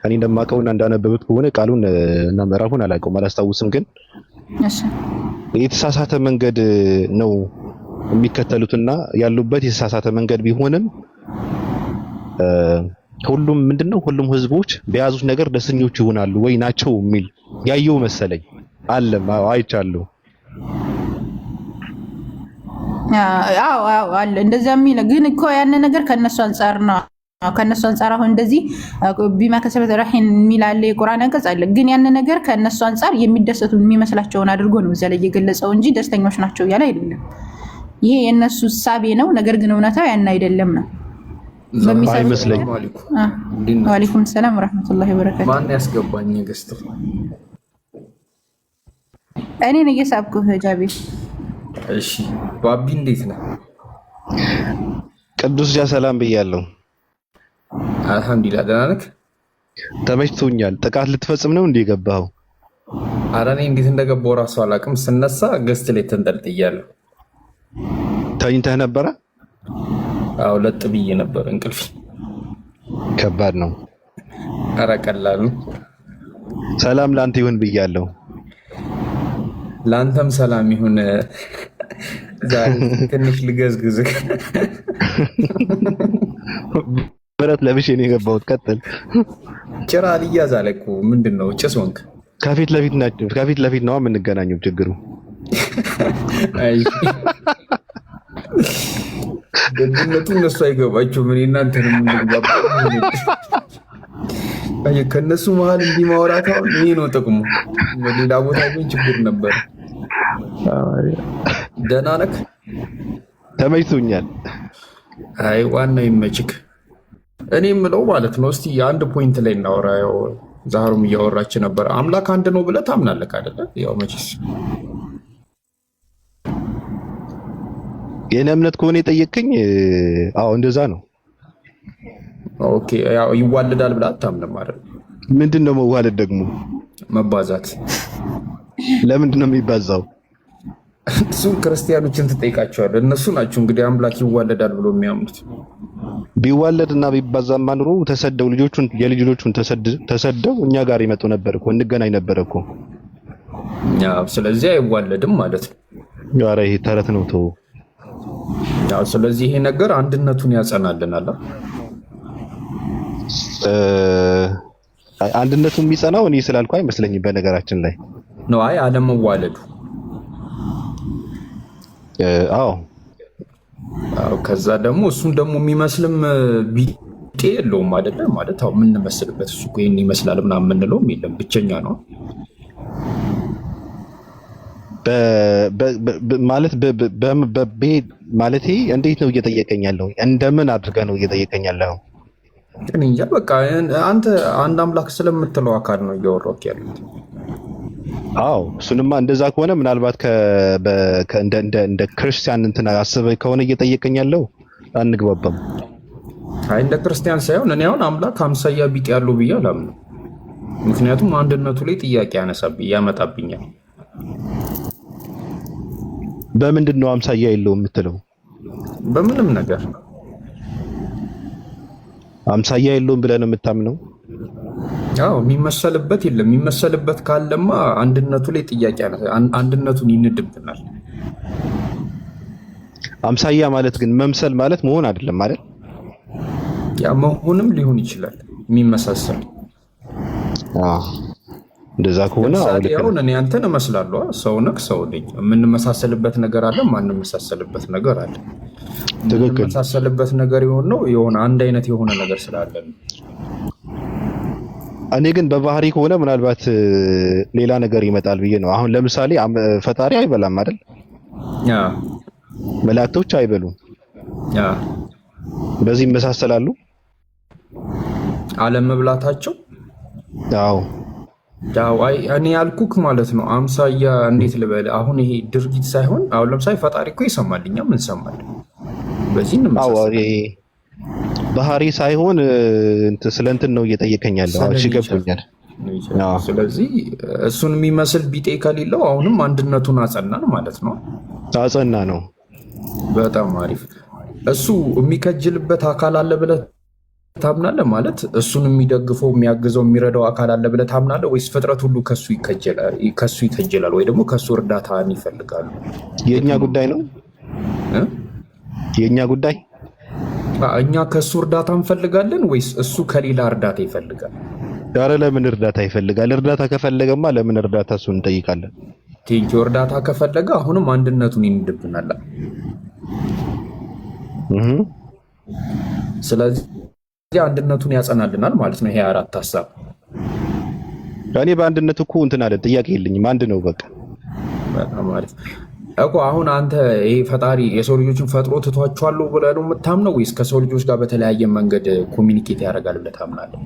[SPEAKER 1] ከኔ እንደማውቀውና እንዳነበብኩት ከሆነ ቃሉን እና ምዕራፉን አላውቀውም አላስታውስም፣ ግን
[SPEAKER 2] እሺ
[SPEAKER 1] የተሳሳተ መንገድ ነው የሚከተሉትና ያሉበት የተሳሳተ መንገድ ቢሆንም ሁሉም ምንድነው ሁሉም ህዝቦች በያዙት ነገር ደስተኞች ይሆናሉ ወይ ናቸው የሚል ያየው መሰለኝ አለም አይቻለሁ።
[SPEAKER 2] አዎ አለ እንደዛ የሚል ግን እኮ ያን ነገር ከነሱ አንፃር ነው። ከነሱ አንፃር አሁን እንደዚህ ቢማ ከሰበት ረሂን የሚላለ የቁርአን አንቀጽ አለ። ግን ያን ነገር ከነሱ አንፃር የሚደሰቱ የሚመስላቸውን አድርጎ ነው እዛ ላይ የገለጸው እንጂ ደስተኞች ናቸው ያለ አይደለም። ይሄ የነሱ ሳቤ ነው። ነገር ግን እውነታው ያን አይደለም ነው
[SPEAKER 1] አይመስለኝ።
[SPEAKER 2] ወአለይኩም ሰላም ወራህመቱላሂ ወበረካቱ።
[SPEAKER 4] ማን ያስገባኝ ገስት?
[SPEAKER 2] እኔ ነኝ የሳብኩህ ጃቢ።
[SPEAKER 4] እሺ ባቢ እንዴት ነህ?
[SPEAKER 1] ቅዱስ ጃ ሰላም ብያለሁ።
[SPEAKER 4] አልሐምዱሊላህ ደህና ነህ?
[SPEAKER 1] ተመችቶኛል። ጥቃት ልትፈጽም ነው እንዴ የገባኸው?
[SPEAKER 4] ኧረ እኔ እንዴት እንደገባሁ እራሱ አላውቅም። ስነሳ ገስት ላይ ተንጠልጥያለሁ።
[SPEAKER 1] ተኝተህ ነበረ?
[SPEAKER 4] አዎ ለጥ ብዬ ነበር። እንቅልፍ
[SPEAKER 1] ከባድ ነው።
[SPEAKER 4] ኧረ ቀላል ነው።
[SPEAKER 1] ሰላም ላንተ ይሁን ብያለሁ።
[SPEAKER 4] ላንተም ሰላም ይሁን። ዛሬ ትንሽ ልገዝግዝህ።
[SPEAKER 1] ብረት ለብሼ ነው የገባሁት። ቀጥል።
[SPEAKER 4] ጭራ ልያዝ አለ እኮ ምንድነው? ጭስ ወንክ
[SPEAKER 1] ከፊት ለፊት ነው የምንገናኘው። ችግሩ
[SPEAKER 4] አይ ደግነቱ እነሱ አይገባቸውም። እኔ እናንተንም እንግባባ አይ ከነሱ መሀል እንዲህ ማውራት አሁን ይሄ ነው ጥቅሙ። በሌላ ቦታ ግን ችግር ነበር። ደህና ነህ?
[SPEAKER 1] ተመችቶኛል።
[SPEAKER 4] አይ ዋናው ይመችክ። እኔ የምለው ማለት ነው እስቲ አንድ ፖይንት ላይ እናወራ። ያው ዛህሩም እያወራች ነበር። አምላክ አንድ ነው ብለህ ታምናለህ አይደለ? ያው መቼስ
[SPEAKER 1] የኔ እምነት ከሆነ የጠየቅኝ አዎ እንደዛ ነው።
[SPEAKER 4] ኦኬ ያው ይዋለዳል ብለህ አታምንም አይደል?
[SPEAKER 1] ምንድነው መዋለድ ደግሞ?
[SPEAKER 4] መባዛት።
[SPEAKER 1] ለምንድን ነው የሚባዛው?
[SPEAKER 4] እሱ ክርስቲያኖችን ትጠይቃቸዋለህ። እነሱ ናቸው እንግዲህ አምላክ ይዋለዳል ብሎ የሚያምኑት።
[SPEAKER 1] ቢዋለድና ቢባዛማ ኑሮ ተሰደው የልጆቹን ተሰደው እኛ ጋር ይመጡ ነበር እኮ እንገናኝ ነበር እኮ።
[SPEAKER 4] ስለዚህ አይዋለድም ማለት ነው።
[SPEAKER 1] ኧረ ይሄ ተረት ነው ተው።
[SPEAKER 4] ያው ስለዚህ ይሄ ነገር አንድነቱን ያጸናልናል።
[SPEAKER 1] አንድነቱን የሚጸናው እኔ ስላልኩ አይመስለኝም በነገራችን ላይ
[SPEAKER 4] ነው። አይ አለመዋለዱ
[SPEAKER 1] አዎ
[SPEAKER 4] ከዛ ደግሞ እሱን ደግሞ የሚመስልም ቢጤ የለውም አይደለም ማለት አሁን የምንመስልበት እሱ እኮ ይሄን ይመስላል ምናምን የምንለውም የለም። ብቸኛ ነው
[SPEAKER 1] ማለት ማለት እንዴት ነው እየጠየቀኝ ያለው? እንደምን አድርገህ ነው እየጠየቀኝ ያለው?
[SPEAKER 4] እኔ እንጃ በቃ አንተ አንድ አምላክ ስለምትለው አካል ነው እያወራሁት ያለሁት።
[SPEAKER 1] አዎ እሱንማ እንደዛ ከሆነ ምናልባት እንደ ክርስቲያን እንትን አስበህ ከሆነ እየጠየቀኝ ያለው አንግባባም።
[SPEAKER 4] አይ እንደ ክርስቲያን ሳይሆን እኔ አሁን አምላክ አምሳያ ቢጤ ያለው ብዬ አላምንም። ምክንያቱም አንድነቱ ላይ ጥያቄ ያመጣብኛል።
[SPEAKER 1] በምንድነው አምሳያ የለውም የምትለው?
[SPEAKER 4] በምንም ነገር
[SPEAKER 1] አምሳያ የለውም ብለህ ነው የምታምነው?
[SPEAKER 4] ያው የሚመሰልበት የለም። የሚመሰልበት ካለማ አንድነቱ ላይ ጥያቄ አለ። አንድነቱን ይንድብናል።
[SPEAKER 1] አምሳያ ማለት ግን መምሰል ማለት መሆን አይደለም አይደል?
[SPEAKER 4] ያ መሆንም ሊሆን ይችላል የሚመሳሰል።
[SPEAKER 1] እንደዛ ከሆነ
[SPEAKER 4] አሁን እኔ አንተን እመስላለሁ። ሰው ነክ ሰው ነኝ። የምንመሳሰልበት ነገር አለ፣ ማንመሳሰልበት ነገር አለ። የምንመሳሰልበት ነገር የሆነ አንድ አይነት የሆነ ነገር ስላለ ነው።
[SPEAKER 1] እኔ ግን በባህሪ ከሆነ ምናልባት ሌላ ነገር ይመጣል ብዬ ነው። አሁን ለምሳሌ ፈጣሪ አይበላም አይደል? መላእክቶች አይበሉም። በዚህ ይመሳሰላሉ
[SPEAKER 4] አለመብላታቸው።
[SPEAKER 1] አዎ
[SPEAKER 4] እኔ ያልኩክ ማለት ነው አምሳያ እንዴት ልበል? አሁን ይሄ ድርጊት ሳይሆን አሁን ለምሳሌ ፈጣሪ እኮ ይሰማል፣ እኛም እንሰማለን። በዚህ እንመሳሰላለን። ባህሪ ሳይሆን ስለ እንትን ነው እየጠየቀኝ ያለው። እሺ ገብቶኛል። ስለዚህ እሱን የሚመስል ቢጤ ከሌለው አሁንም አንድነቱን አጸናን ማለት ነው።
[SPEAKER 1] አጸና ነው።
[SPEAKER 4] በጣም አሪፍ። እሱ የሚከጅልበት አካል አለ ብለህ ታምናለህ? ማለት እሱን የሚደግፈው የሚያግዘው የሚረዳው አካል አለ ብለህ ታምናለህ? ወይስ ፍጥረት ሁሉ ከሱ ይከጀላል ወይ ደግሞ ከሱ እርዳታን ይፈልጋሉ?
[SPEAKER 1] የእኛ ጉዳይ ነው። የእኛ ጉዳይ
[SPEAKER 4] እኛ ከሱ እርዳታ እንፈልጋለን ወይስ እሱ ከሌላ እርዳታ ይፈልጋል?
[SPEAKER 1] ዳረ ለምን እርዳታ ይፈልጋል? እርዳታ ከፈለገማ ለምን እርዳታ እሱን እንጠይቃለን?
[SPEAKER 4] ቴንኪው። እርዳታ ከፈለገ አሁንም አንድነቱን ይንድብናል። ስለዚህ አንድነቱን ያጸናልናል ማለት ነው። ይሄ አራት ሀሳብ
[SPEAKER 1] እኔ በአንድነት እኮ እንትን አለ ጥያቄ የለኝም። አንድ ነው በቃ።
[SPEAKER 4] በጣም አሪፍ እኮ። አሁን አንተ ይሄ ፈጣሪ የሰው ልጆችን ፈጥሮ ትቷቸዋል ብለህ ነው የምታምነው ወይስ ከሰው ልጆች ጋር በተለያየ መንገድ ኮሚኒኬት ያደርጋል ብለህ ታምናለህ?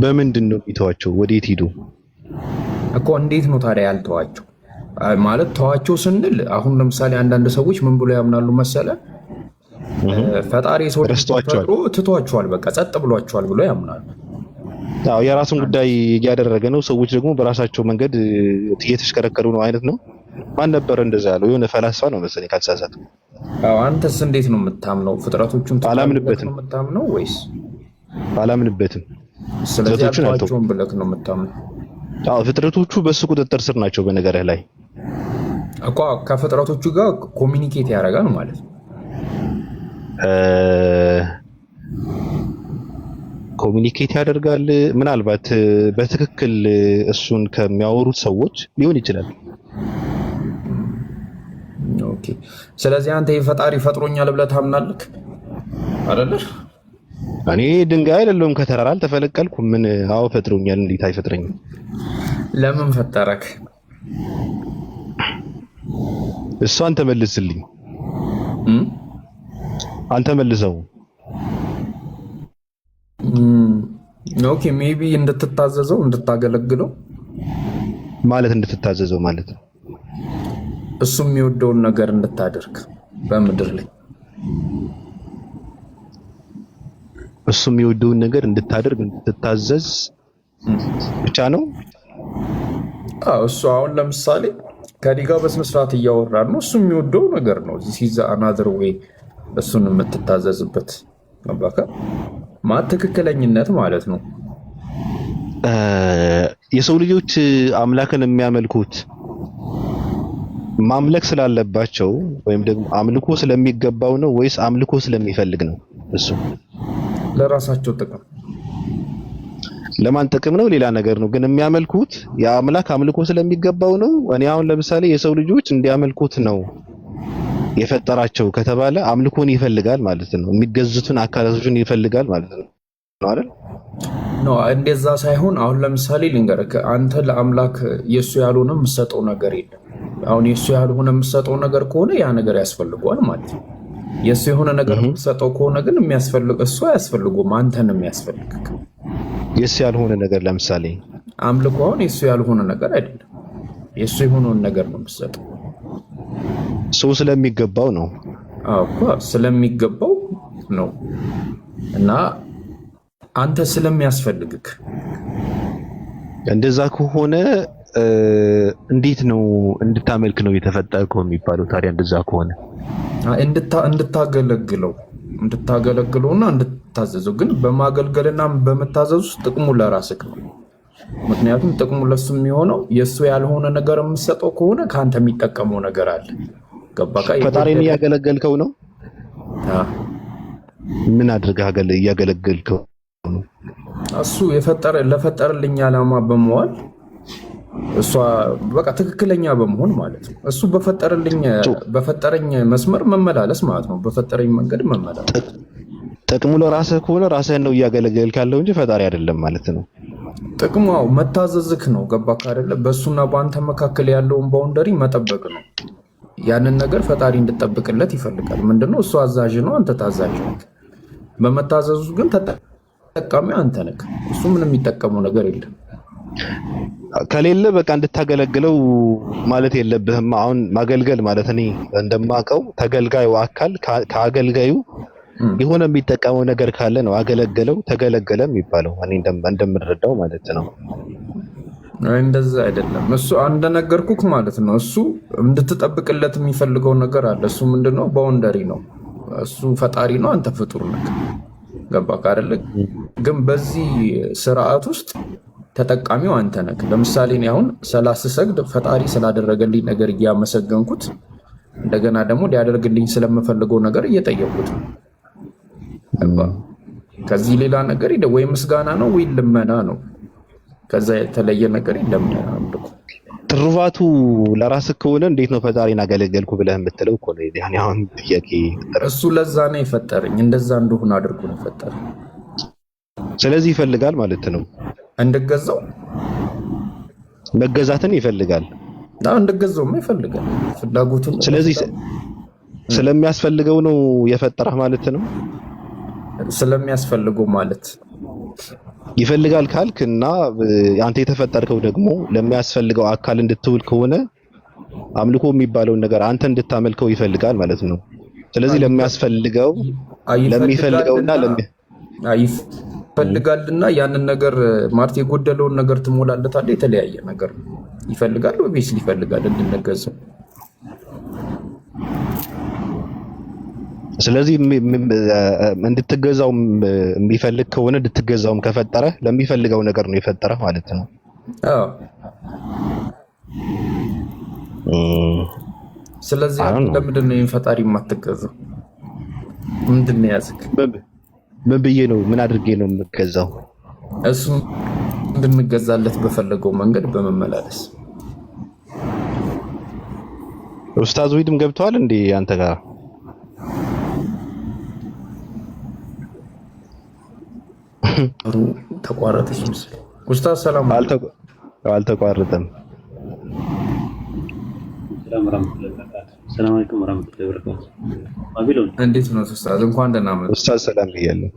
[SPEAKER 1] በምንድን ነው የሚተዋቸው? ወዴት ሂዱ
[SPEAKER 4] እኮ? እንዴት ነው ታዲያ ያልተዋቸው? ማለት ተዋቸው ስንል አሁን ለምሳሌ አንዳንድ ሰዎች ምን ብሎ ያምናሉ መሰለ? ፈጣሪ የሰው ልጆችን ፈጥሮ ትቷቸዋል፣ በቃ ጸጥ ብሏቸዋል ብሎ ያምናሉ።
[SPEAKER 1] አዎ የራሱን ጉዳይ እያደረገ ነው። ሰዎች ደግሞ በራሳቸው መንገድ እየተሽከረከሩ ነው አይነት ነው። ማን ነበር እንደዛ ያለው? የሆነ ፈላስፋ ነው መሰለኝ ካልተሳሳትኩ።
[SPEAKER 4] አዎ አንተስ እንዴት ነው የምታምነው? ፍጥረቶቹን
[SPEAKER 1] አላምንበትም
[SPEAKER 4] ነው የምታምነው ወይስ?
[SPEAKER 1] አላምንበትም።
[SPEAKER 4] ስለዚህ አልተዋቸውም ብለህ ነው የምታምነው?
[SPEAKER 1] አዎ ፍጥረቶቹ በሱ ቁጥጥር ስር ናቸው። በነገርህ ላይ
[SPEAKER 4] እኮ ከፍጥረቶቹ ጋር ኮሚኒኬት ያደርጋል ማለት ነው።
[SPEAKER 1] ኮሚኒኬት ያደርጋል። ምናልባት በትክክል እሱን ከሚያወሩት ሰዎች ሊሆን ይችላል።
[SPEAKER 4] ኦኬ። ስለዚህ አንተ የፈጣሪ ፈጥሮኛል ብለህ ታምናለህ አይደል?
[SPEAKER 1] እኔ ድንጋይ አይደለሁም፣ ከተራራ አልተፈለቀልኩም። ምን? አዎ ፈጥሮኛል። እንዴት አይፈጥረኝም?
[SPEAKER 4] ለምን ፈጠረክ?
[SPEAKER 1] እሷን ተመልስልኝ። አንተ መልሰው።
[SPEAKER 4] ኦኬ ሜቢ እንድትታዘዘው እንድታገለግለው
[SPEAKER 1] ማለት እንድትታዘዘው ማለት ነው።
[SPEAKER 4] እሱ የሚወደውን ነገር እንድታደርግ በምድር ላይ
[SPEAKER 1] እሱ የሚወደውን ነገር እንድታደርግ እንድትታዘዝ ብቻ ነው።
[SPEAKER 4] እሱ አሁን ለምሳሌ ከኔ ጋር በስነ ስርዓት እያወራን ነው። እሱ የሚወደው ነገር ነው። ዚስ ኢዝ አናዘር ዌይ እሱን የምትታዘዝበት አባካ ማለት ትክክለኝነት ማለት ነው።
[SPEAKER 1] የሰው ልጆች አምላክን የሚያመልኩት ማምለክ ስላለባቸው ወይም ደግሞ አምልኮ ስለሚገባው ነው ወይስ አምልኮ ስለሚፈልግ ነው? እሱ
[SPEAKER 4] ለራሳቸው ጥቅም።
[SPEAKER 1] ለማን ጥቅም ነው ሌላ ነገር ነው። ግን የሚያመልኩት የአምላክ አምልኮ ስለሚገባው ነው። እኔ አሁን ለምሳሌ የሰው ልጆች እንዲያመልኩት ነው የፈጠራቸው ከተባለ አምልኮን ይፈልጋል ማለት ነው። የሚገዙትን አካላቶችን ይፈልጋል ማለት ነው አይደል?
[SPEAKER 4] ነው እንደዛ ሳይሆን አሁን ለምሳሌ ልንገርህ፣ አንተ ለአምላክ የሱ ያልሆነ የምትሰጠው ነገር የለም። አሁን የሱ ያልሆነ የምትሰጠው ነገር ከሆነ ያ ነገር ያስፈልገዋል ማለት ነው። የሱ የሆነ ነገር የምትሰጠው ከሆነ ግን የሚያስፈልግ እሱ አያስፈልጉም፣ አንተን የሚያስፈልግ
[SPEAKER 1] የሱ ያልሆነ ነገር ለምሳሌ
[SPEAKER 4] አምልኮ አሁን የሱ ያልሆነ ነገር አይደለም፣ የሱ የሆነውን ነገር ነው የምትሰጠው።
[SPEAKER 1] ሰው ስለሚገባው ነው።
[SPEAKER 4] አዎ እኮ ስለሚገባው ነው እና አንተ ስለሚያስፈልግክ
[SPEAKER 1] እንደዛ ከሆነ እንዴት ነው እንድታመልክ ነው የተፈጠርከው የሚባለው? ታዲያ እንደዛ ከሆነ
[SPEAKER 4] እንድታገለግለውና እንድታዘዘው፣ ግን በማገልገልና በመታዘዝ ውስጥ ጥቅሙ ለራስህ ነው። ምክንያቱም ጥቅሙ ለሱ የሚሆነው የሱ ያልሆነ ነገር የምትሰጠው ከሆነ ካንተ የሚጠቀመው ነገር አለ። ገባካ?
[SPEAKER 1] ፈጣሪን እያገለገልከው ነው። ምን አድርገህ እያገለገልከው ነው?
[SPEAKER 4] እሱ ለፈጠረልኝ ዓላማ በመዋል እሷ በቃ ትክክለኛ በመሆን ማለት ነው። እሱ በፈጠረኝ መስመር መመላለስ ማለት ነው። በፈጠረኝ መንገድ መመላለስ።
[SPEAKER 1] ጥቅሙ ለራስህ ከሆነ ራስህን ነው እያገለገልክ ያለው እንጂ ፈጣሪ አይደለም ማለት ነው።
[SPEAKER 4] ጥቅሙ መታዘዝክ ነው። ገባክ አይደለ? በእሱና በአንተ መካከል ያለውን ባውንደሪ መጠበቅ ነው። ያንን ነገር ፈጣሪ እንድጠብቅለት ይፈልጋል። ምንድነው? እሱ አዛዥ ነው፣ አንተ ታዛዥ ነህ። በመታዘዙ ግን ተጠቃሚው አንተ ነህ። እሱ ምንም የሚጠቀመው ነገር የለም።
[SPEAKER 1] ከሌለ በቃ እንድታገለግለው ማለት የለብህም። አሁን ማገልገል ማለት እኔ እንደማውቀው ተገልጋዩ አካል ከአገልጋዩ የሆነ የሚጠቀመው ነገር ካለ ነው አገለገለው ተገለገለ የሚባለው። እኔ እንደምረዳው ማለት ነው።
[SPEAKER 4] እንደዛ አይደለም። እሱ እንደነገርኩህ ማለት ነው። እሱ እንድትጠብቅለት የሚፈልገው ነገር አለ። እሱ ምንድነው? ባውንደሪ ነው። እሱ ፈጣሪ ነው፣ አንተ ፍጡር ነህ። ገባህ አይደለ? ግን በዚህ ስርዓት ውስጥ ተጠቃሚው አንተ ነህ። ለምሳሌ እኔ አሁን ስሰግድ ፈጣሪ ስላደረገልኝ ነገር እያመሰገንኩት፣ እንደገና ደግሞ ሊያደርግልኝ ስለምፈልገው ነገር እየጠየቁት ነው። ከዚህ ሌላ ነገር ወይ ምስጋና ነው ወይ ልመና ነው። ከዛ የተለየ ነገር የለም።
[SPEAKER 1] ትሩፋቱ ለራስህ ከሆነ እንዴት ነው ፈጣሪን አገለገልኩ ብለህ የምትለው? እኮ ነው ያኔ አሁን ጥያቄ።
[SPEAKER 4] እሱ ለዛ ነው የፈጠረኝ፣ እንደዛ እንደሆነ አድርጎ ነው የፈጠረኝ።
[SPEAKER 1] ስለዚህ ይፈልጋል ማለት ነው
[SPEAKER 4] እንድገዛው፣
[SPEAKER 1] መገዛትን ይፈልጋል።
[SPEAKER 4] እንድገዛውም ይፈልጋል ፍላጎቱን። ስለዚህ
[SPEAKER 1] ስለሚያስፈልገው ነው የፈጠረህ ማለት ነው።
[SPEAKER 4] ስለሚያስፈልገው ማለት
[SPEAKER 1] ይፈልጋል ካልክ እና አንተ የተፈጠርከው ደግሞ ለሚያስፈልገው አካል እንድትውል ከሆነ አምልኮ የሚባለውን ነገር አንተ እንድታመልከው ይፈልጋል ማለት ነው። ስለዚህ ለሚፈልገውና ይፈልጋልና ያንን ነገር ማለት የጎደለውን ነገር ትሞላለታለህ። የተለያየ ነገር ይፈልጋል ወይስ ይፈልጋል እንድንገዛው። ስለዚህ እንድትገዛው የሚፈልግ ከሆነ እንድትገዛውም ከፈጠረ ለሚፈልገው ነገር ነው የፈጠረ ማለት ነው።
[SPEAKER 4] አዎ። ስለዚህ ለምንድን ነው ፈጣሪ የማትገዛው? ምንድን ነው ያዝክ?
[SPEAKER 1] ምን ብዬ ነው ምን አድርጌ ነው የምገዛው?
[SPEAKER 4] እሱ እንድንገዛለት በፈለገው መንገድ በመመላለስ።
[SPEAKER 1] ኡስታዝ ዊድም ገብተዋል እንዴ አንተ ጋር?
[SPEAKER 4] ተቋረጠች መሰለኝ። ኡስታዝ ሰላም
[SPEAKER 1] አልተቋረጠም።
[SPEAKER 5] ሰላም አለይኩም ወራህመቱላሂ ወበረካቱ። ባቢሎን
[SPEAKER 4] እንዴት ነው ኡስታዝ? እንኳን ደህና መጣ
[SPEAKER 1] ኡስታዝ። ሰላም ብያለሁ።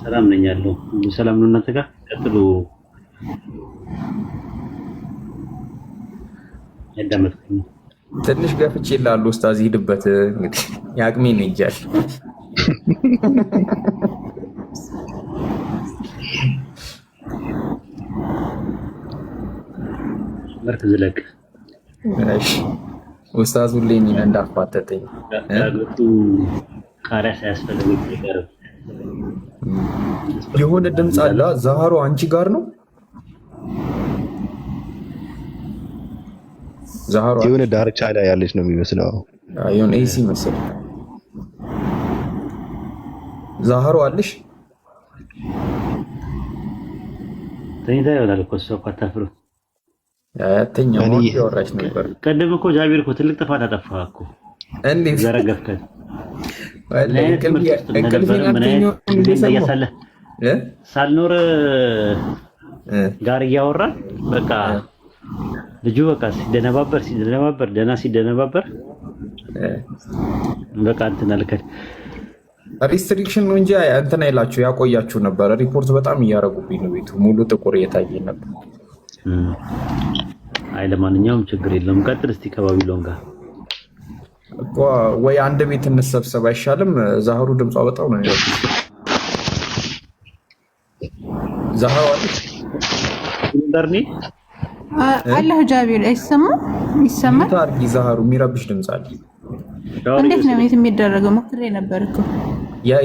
[SPEAKER 5] ሰላም ነኝ ያለው። ሰላም ነው እናንተ ጋር? ቀጥሉ። ያዳመጥኩኝ
[SPEAKER 4] ትንሽ ገፍቼ ይላሉ ኡስታዝ። ሂድበት እንግዲህ ያቅሜን ይጃል።
[SPEAKER 5] መርክዝ ለቅ
[SPEAKER 4] እሺ ኡስታዝ ሁሌ እኔን እንዳፋጠጠኝ
[SPEAKER 5] ዳግቱ ቃሪያ ሳያስፈልግ ይቀር።
[SPEAKER 4] የሆነ ድምፅ አለ። ዛሃሩ አንቺ ጋር ነው? ዛሃሩ
[SPEAKER 1] የሆነ ዳርቻ ላይ ያለች ነው የሚመስለው።
[SPEAKER 4] የሆነ ኤሲ መሰለኝ። ዛሃሩ አለሽ?
[SPEAKER 5] ተኝታ ይሆናል እኮ እሷ እኮ አታፍርም።
[SPEAKER 4] ያተኛው ወራሽ ነበር።
[SPEAKER 5] ቀደም እኮ ጃቢር እኮ ትልቅ ጥፋት አጠፋህ እኮ።
[SPEAKER 4] እንዴት
[SPEAKER 5] ዘረገፍከት? ሳልኖር ጋር እያወራን በቃ ልጁ በቃ ሲደነባበር ደህና ሲደነባበር በቃ እንትን አልከት።
[SPEAKER 4] ሪስትሪክሽን ነው እንጂ እንትን አይላችሁ ያቆያችሁ ነበር። ሪፖርት በጣም እያረጉብኝ ነው። ቤቱ ሙሉ ጥቁር እየታየ ነበር።
[SPEAKER 5] አይ ለማንኛውም ችግር የለም። ቀጥል እስቲ ከባቢሎን ጋር
[SPEAKER 4] ወይ አንድ ቤት እንሰብሰብ አይሻልም? ዛህሩ ድምጿ በጣም ነው የሚለው። ዛህሩ አለች
[SPEAKER 5] እንደርኒ
[SPEAKER 2] አላህ ጃቢር ይሰማል።
[SPEAKER 4] ታርጊ ዛሃሩ የሚረብሽ ድምጽ አለ።
[SPEAKER 2] እንዴት ነው የሚደረገው? ሞክሬ ነበር እኮ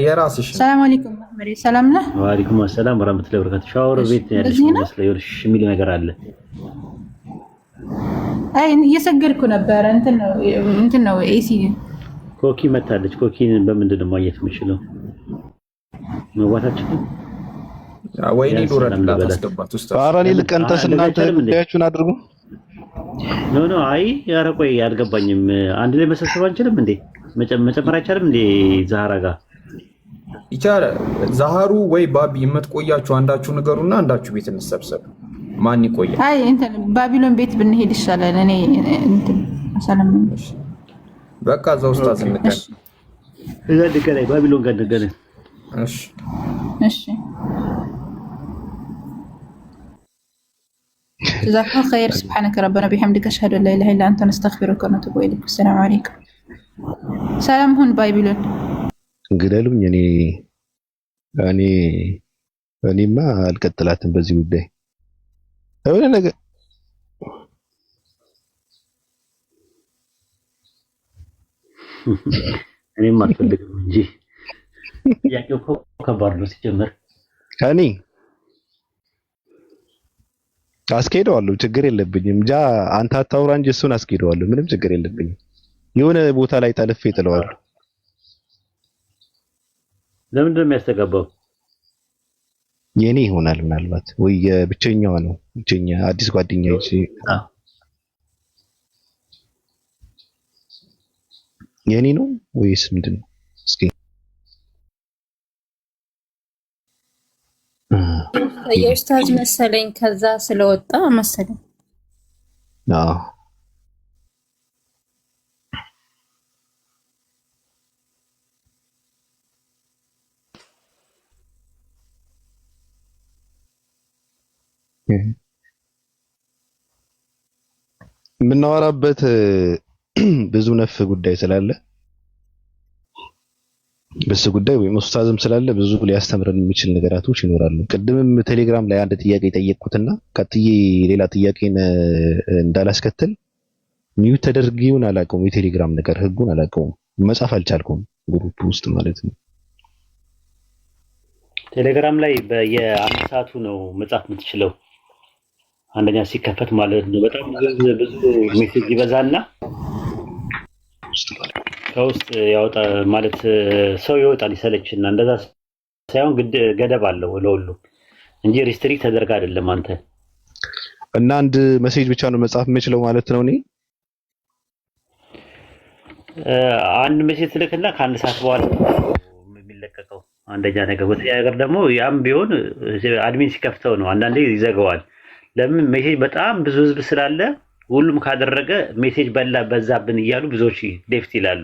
[SPEAKER 4] የራስሽ።
[SPEAKER 2] ሰላም አለይኩም ማህመድ፣ ሰላም ነህ?
[SPEAKER 5] ወአለይኩም ሰላም ወራህመቱላሂ ወበረካቱ። ሻወር ቤት ያለሽ መስለሽ የሚል ነገር አለ።
[SPEAKER 2] አይ እየሰገድኩ ነበር። እንትን ነው ኤሲ
[SPEAKER 5] ኮኪ መታለች። ኮኪን በምንድን ነው ማግኘት የምችለው? መዋታችን
[SPEAKER 4] ወይኔ ዶራላ ታስገባት ውስጥ
[SPEAKER 1] አራኒ ልቀንተስ እናንተ ጉዳያችሁን አድርጉ።
[SPEAKER 5] ኖ አይ ኧረ ቆይ አልገባኝም። አንድ ላይ መሰብሰብ አንችልም እንዴ? መጨመር አይቻልም እንዴ? ዛሃራ ጋር
[SPEAKER 4] ይቻላል። ዛሃሩ ወይ ባቢ የምትቆያችሁ አንዳችሁ ንገሩና አንዳችሁ ቤት እንሰብሰብ። ማን ይቆያል?
[SPEAKER 2] አይ እንትን ባቢሎን ቤት ብንሄድ ይሻላል። እኔ እንትን ሰላም
[SPEAKER 4] በቃ እዛ ውስጥ አዝንቀን
[SPEAKER 5] እዛ ድገናኝ ባቢሎን ጋር ድገናኝ።
[SPEAKER 2] እሺ جزاك الله خير. سبحانك ربنا بحمدك أشهد أن لا إله إلا أنت نستغفرك ونتوب إليك. السلام عليكم. سلام هون بايبلون
[SPEAKER 1] እንግዲህ እኔማ አልቀጥላትም በዚህ ጉዳይ የሆነ ነገር
[SPEAKER 5] እኔም አልፈልግም እንጂ ያቄው ከባድ ነው ሲጀመር።
[SPEAKER 1] እኔ አስኬደዋለሁ፣ ችግር የለብኝም። አንተ አታውራ እንጂ እሱን አስኬደዋለሁ፣ ምንም ችግር የለብኝም። የሆነ ቦታ ላይ ጠልፌ ጥለዋለሁ።
[SPEAKER 5] ለምንድን ነው የሚያስተጋባው?
[SPEAKER 1] የኔ ይሆናል ምናልባት፣ ወይ የብቸኛዋ ነው። ብቸኛ አዲስ ጓደኛ ይቺ የኔ ነው ወይስ ምንድን ነው? እስኪ
[SPEAKER 3] የኡስታዝ መሰለኝ ከዛ ስለወጣ መሰለኝ።
[SPEAKER 1] አዎ የምናወራበት ብዙ ነፍ ጉዳይ ስላለ በሱ ጉዳይ ወይም ኡስታዝም ስላለ ብዙ ሊያስተምረን የሚችል ነገራቶች ይኖራሉ። ቅድምም ቴሌግራም ላይ አንድ ጥያቄ ጠየቅኩትና ቀጥዬ ሌላ ጥያቄን እንዳላስከትል ሚዩት ተደርጊውን አላውቀውም። የቴሌግራም ነገር ህጉን አላውቀውም፣ መጻፍ አልቻልኩም ግሩፕ ውስጥ ማለት ነው።
[SPEAKER 5] ቴሌግራም ላይ በየአንድ ሰዓቱ ነው መጻፍ የምትችለው። አንደኛ ሲከፈት ማለት ነው። በጣም ብዙ ሜሴጅ ይበዛና ከውስጥ ያወጣ ማለት ሰው ይወጣል ይሰለችና፣ እንደዛ ሳይሆን ገደብ አለው ለሁሉ እንጂ ሪስትሪክት ተደርጋ አይደለም። አንተ
[SPEAKER 1] እና አንድ ሜሴጅ ብቻ ነው መጻፍ የምችለው ማለት ነው። እኔ
[SPEAKER 5] አንድ ሜሴጅ ትልክና ከአንድ ሰዓት በኋላ የሚለቀቀው አንደኛ ነገር። በተለይ ነገር ደግሞ ያም ቢሆን አድሚን ሲከፍተው ነው። አንዳንዴ ይዘጋዋል። ለምን ሜሴጅ በጣም ብዙ ህዝብ ስላለ ሁሉም ካደረገ ሜሴጅ በዛብን እያሉ ብዙዎች ሌፍት ይላሉ።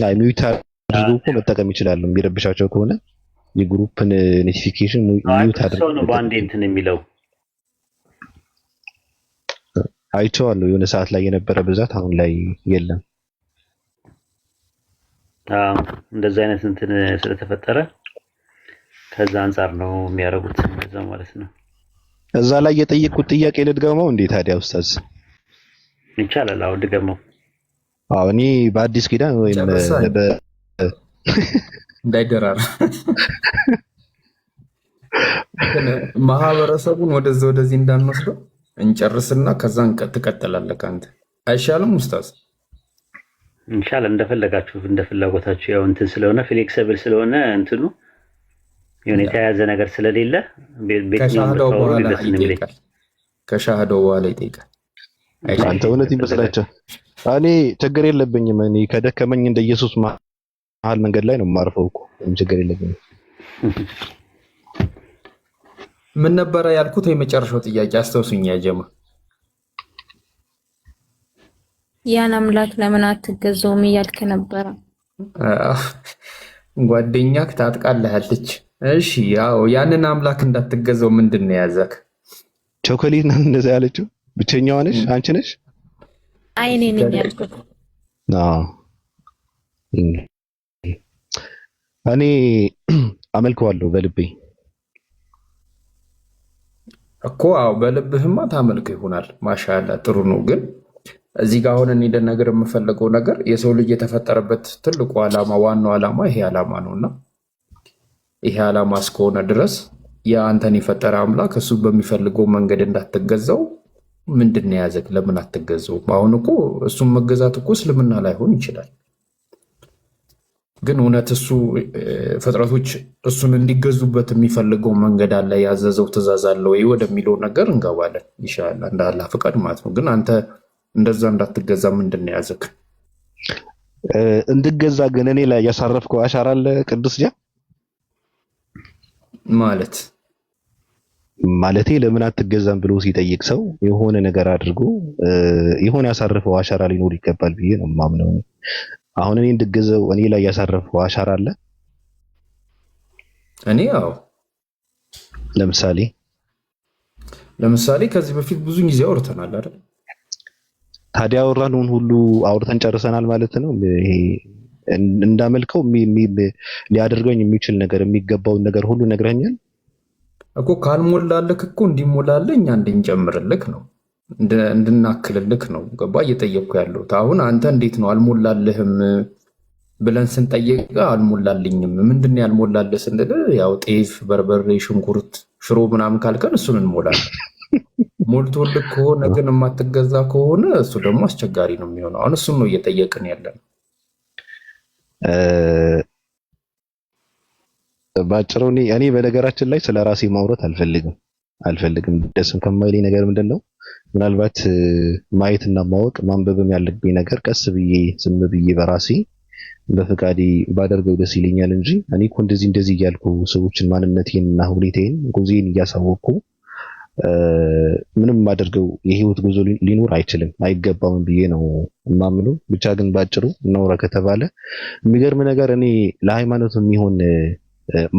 [SPEAKER 1] አይ ሚዩት አድርጎ መጠቀም ይችላሉ። የሚረብሻቸው ከሆነ የግሩፕን ኖቲፊኬሽን ሚዩት አድርጎ
[SPEAKER 5] ነው በአንዴ እንትን የሚለው።
[SPEAKER 1] አይቼዋለሁ። የሆነ ሰዓት ላይ የነበረ ብዛት አሁን ላይ የለም።
[SPEAKER 5] እንደዛ አይነት እንትን ስለተፈጠረ ከዛ አንፃር ነው የሚያደርጉት እንደዛ ማለት ነው።
[SPEAKER 1] እዛ ላይ የጠየቁት ጥያቄ ልድገመው እንዴ ታዲያ ኡስታዝ?
[SPEAKER 5] ይቻላል። አዎ ድገመው።
[SPEAKER 1] አዎ እኔ በአዲስ ኪዳን ወይም
[SPEAKER 4] እንዳይደራራ ማህበረሰቡን ወደዚህ እንዳንወስደው እንጨርስና ከዛን ትቀጥላለህ አንተ። አይሻልም ኡስታዝ?
[SPEAKER 5] ኢንሻአላህ እንደፈለጋችሁ እንደፍላጎታችሁ። ያው እንትን ስለሆነ ፍሌክሲብል ስለሆነ እንትኑ የሆነ የተያዘ ነገር ስለሌለ
[SPEAKER 4] ከሻህዳው በኋላ ይጠይቃል።
[SPEAKER 1] አንተ እውነት ይመስላችኋል? እኔ ችግር የለብኝም። እኔ ከደከመኝ እንደ ኢየሱስ መሀል መንገድ ላይ ነው የማርፈው እኮ ችግር የለብኝም።
[SPEAKER 4] ምን ነበረ ያልኩት? የመጨረሻው ጥያቄ አስተውሱኝ። ያጀማ
[SPEAKER 3] ያን አምላክ ለምን አትገዛውም እያልክ ነበረ።
[SPEAKER 4] ጓደኛክ ታጥቃለች። እሺ ያው ያንን አምላክ እንዳትገዛው ምንድን ነው ያዘክ?
[SPEAKER 1] ቾኮሌት ነው እንደዛ ያለችው። ብቸኛዋ ነሽ አንቺ ነሽ?
[SPEAKER 3] አይ እኔ ነኝ ያልኩት።
[SPEAKER 1] እኔ አመልከዋለሁ በልቤ
[SPEAKER 4] እኮ አዎ፣ በልብህማ ታመልክ ይሆናል። ማሻአላ ጥሩ ነው። ግን እዚህ ጋር አሁን እኔ ነገር የምፈልገው ነገር የሰው ልጅ የተፈጠረበት ትልቁ ዓላማ ዋናው ዓላማ ይሄ ዓላማ ነውና ይሄ ዓላማ እስከሆነ ድረስ የአንተን የፈጠረ አምላክ እሱ በሚፈልገው መንገድ እንዳትገዛው ምንድን ነው ያዘክ? ለምን አትገዛው? አሁን እኮ እሱን መገዛት እኮ እስልምና ላይሆን ይችላል። ግን እውነት እሱ ፍጥረቶች እሱን እንዲገዙበት የሚፈልገው መንገድ አለ፣ ያዘዘው ትእዛዝ አለ ወይ ወደሚለው ነገር እንገባለን ኢንሻአላህ እንደ አላህ ፍቃድ ማለት ነው። ግን አንተ እንደዛ እንዳትገዛ ምንድን ነው ያዘክ?
[SPEAKER 1] እንድገዛ ግን እኔ ላይ ያሳረፍከው አሻራ አለ ቅዱስ ጃ ማለቴ ለምን አትገዛም ብሎ ሲጠይቅ ሰው የሆነ ነገር አድርጎ የሆነ ያሳረፈው አሻራ ሊኖር ይገባል ብዬ ነው የማምነው። አሁን እኔ እንድገዛው እኔ ላይ ያሳረፈው አሻራ አለ።
[SPEAKER 4] እኔ ያው ለምሳሌ ከዚህ በፊት ብዙ ጊዜ አውርተናል አይደል?
[SPEAKER 1] ታዲያ አወራነውን ሁሉ አውርተን ጨርሰናል ማለት ነው። ይሄ እንዳመልከው ሊያደርገኝ የሚችል ነገር የሚገባውን ነገር ሁሉ ነግረኛል
[SPEAKER 4] እኮ። ካልሞላልክ እኮ እንዲሞላልህ እኛ እንድንጨምርልክ ነው እንድናክልልክ ነው። ገባ እየጠየቅኩ ያለሁት አሁን አንተ እንዴት ነው አልሞላልህም ብለን ስንጠይቅ አልሞላልኝም ምንድን ያልሞላልህ ስንል ያው ጤፍ፣ በርበሬ፣ ሽንኩርት፣ ሽሮ ምናምን ካልከን እሱን እንሞላለን። ሞልቶልክ ከሆነ ግን የማትገዛ ከሆነ እሱ ደግሞ አስቸጋሪ ነው የሚሆነው። አሁን እሱን ነው እየጠየቅን ያለን።
[SPEAKER 1] ባጭሩ እኔ በነገራችን ላይ ስለ ራሴ ማውራት አልፈልግም። ደስም ከማይለኝ ነገር ምንድን ነው ምናልባት ማየትና ማወቅ ማንበብም ያለብኝ ነገር ቀስ ብዬ ዝም ብዬ በራሴ በፍቃዴ ባደርገው ደስ ይለኛል እንጂ እኔ እኮ እንደዚህ እያልኩ ሰዎችን ማንነቴንና ሁኔታዬን ጉዞዬን እያሳወቅኩ ምንም ማደርገው የህይወት ጉዞ ሊኖር አይገባም ብዬ ነው የማምነው። ብቻ ግን ባጭሩ እናውራ ከተባለ የሚገርም ነገር እኔ ለሃይማኖት የሚሆን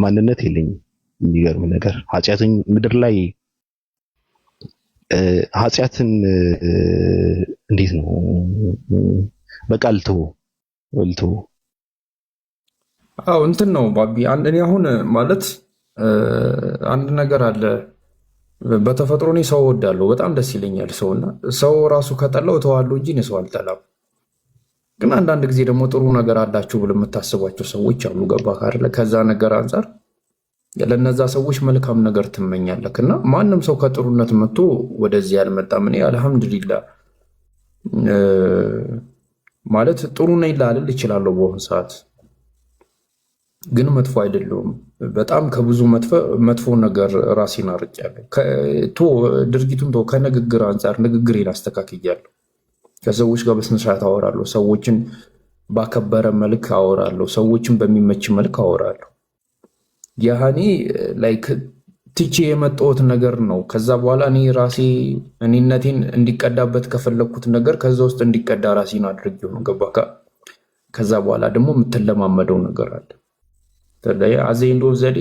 [SPEAKER 1] ማንነት የለኝም። የሚገርም ነገር ኃጢአትን ምድር ላይ ኃጢአትን እንዴት ነው በቃል ተው
[SPEAKER 4] አዎ እንትን ነው ባቢ። እኔ አሁን ማለት አንድ ነገር አለ። በተፈጥሮ እኔ ሰው እወዳለሁ፣ በጣም ደስ ይለኛል ሰውና ሰው ራሱ ከጠላው እተዋለሁ እንጂ ሰው አልጠላም። ግን አንዳንድ ጊዜ ደግሞ ጥሩ ነገር አላችሁ ብሎ የምታስቧቸው ሰዎች አሉ። ገባ ካለ ከዛ ነገር አንጻር ለነዛ ሰዎች መልካም ነገር ትመኛለህ እና ማንም ሰው ከጥሩነት መጥቶ ወደዚህ ያልመጣም። እኔ አልሐምዱሊላህ ማለት ጥሩ ነኝ ላልል እችላለሁ በአሁኑ ሰዓት፣ ግን መጥፎ አይደለሁም። በጣም ከብዙ መጥፎ ነገር ራሴን አርቄያለሁ። ድርጊቱን ከንግግር አንጻር ንግግሬን አስተካክያለሁ። ከሰዎች ጋር በስነ ስርዓት አወራለሁ። ሰዎችን ባከበረ መልክ አወራለሁ። ሰዎችን በሚመች መልክ አወራለሁ። ያኔ ላይክ ትቼ የመጣሁት ነገር ነው። ከዛ በኋላ እኔ ራሴ እኔነቴን እንዲቀዳበት ከፈለግኩት ነገር ከዛ ውስጥ እንዲቀዳ ራሴን አድርጌው ነው። ገባ። ከዛ በኋላ ደግሞ የምትለማመደው ነገር አለ። አዘንዶ ዘዴ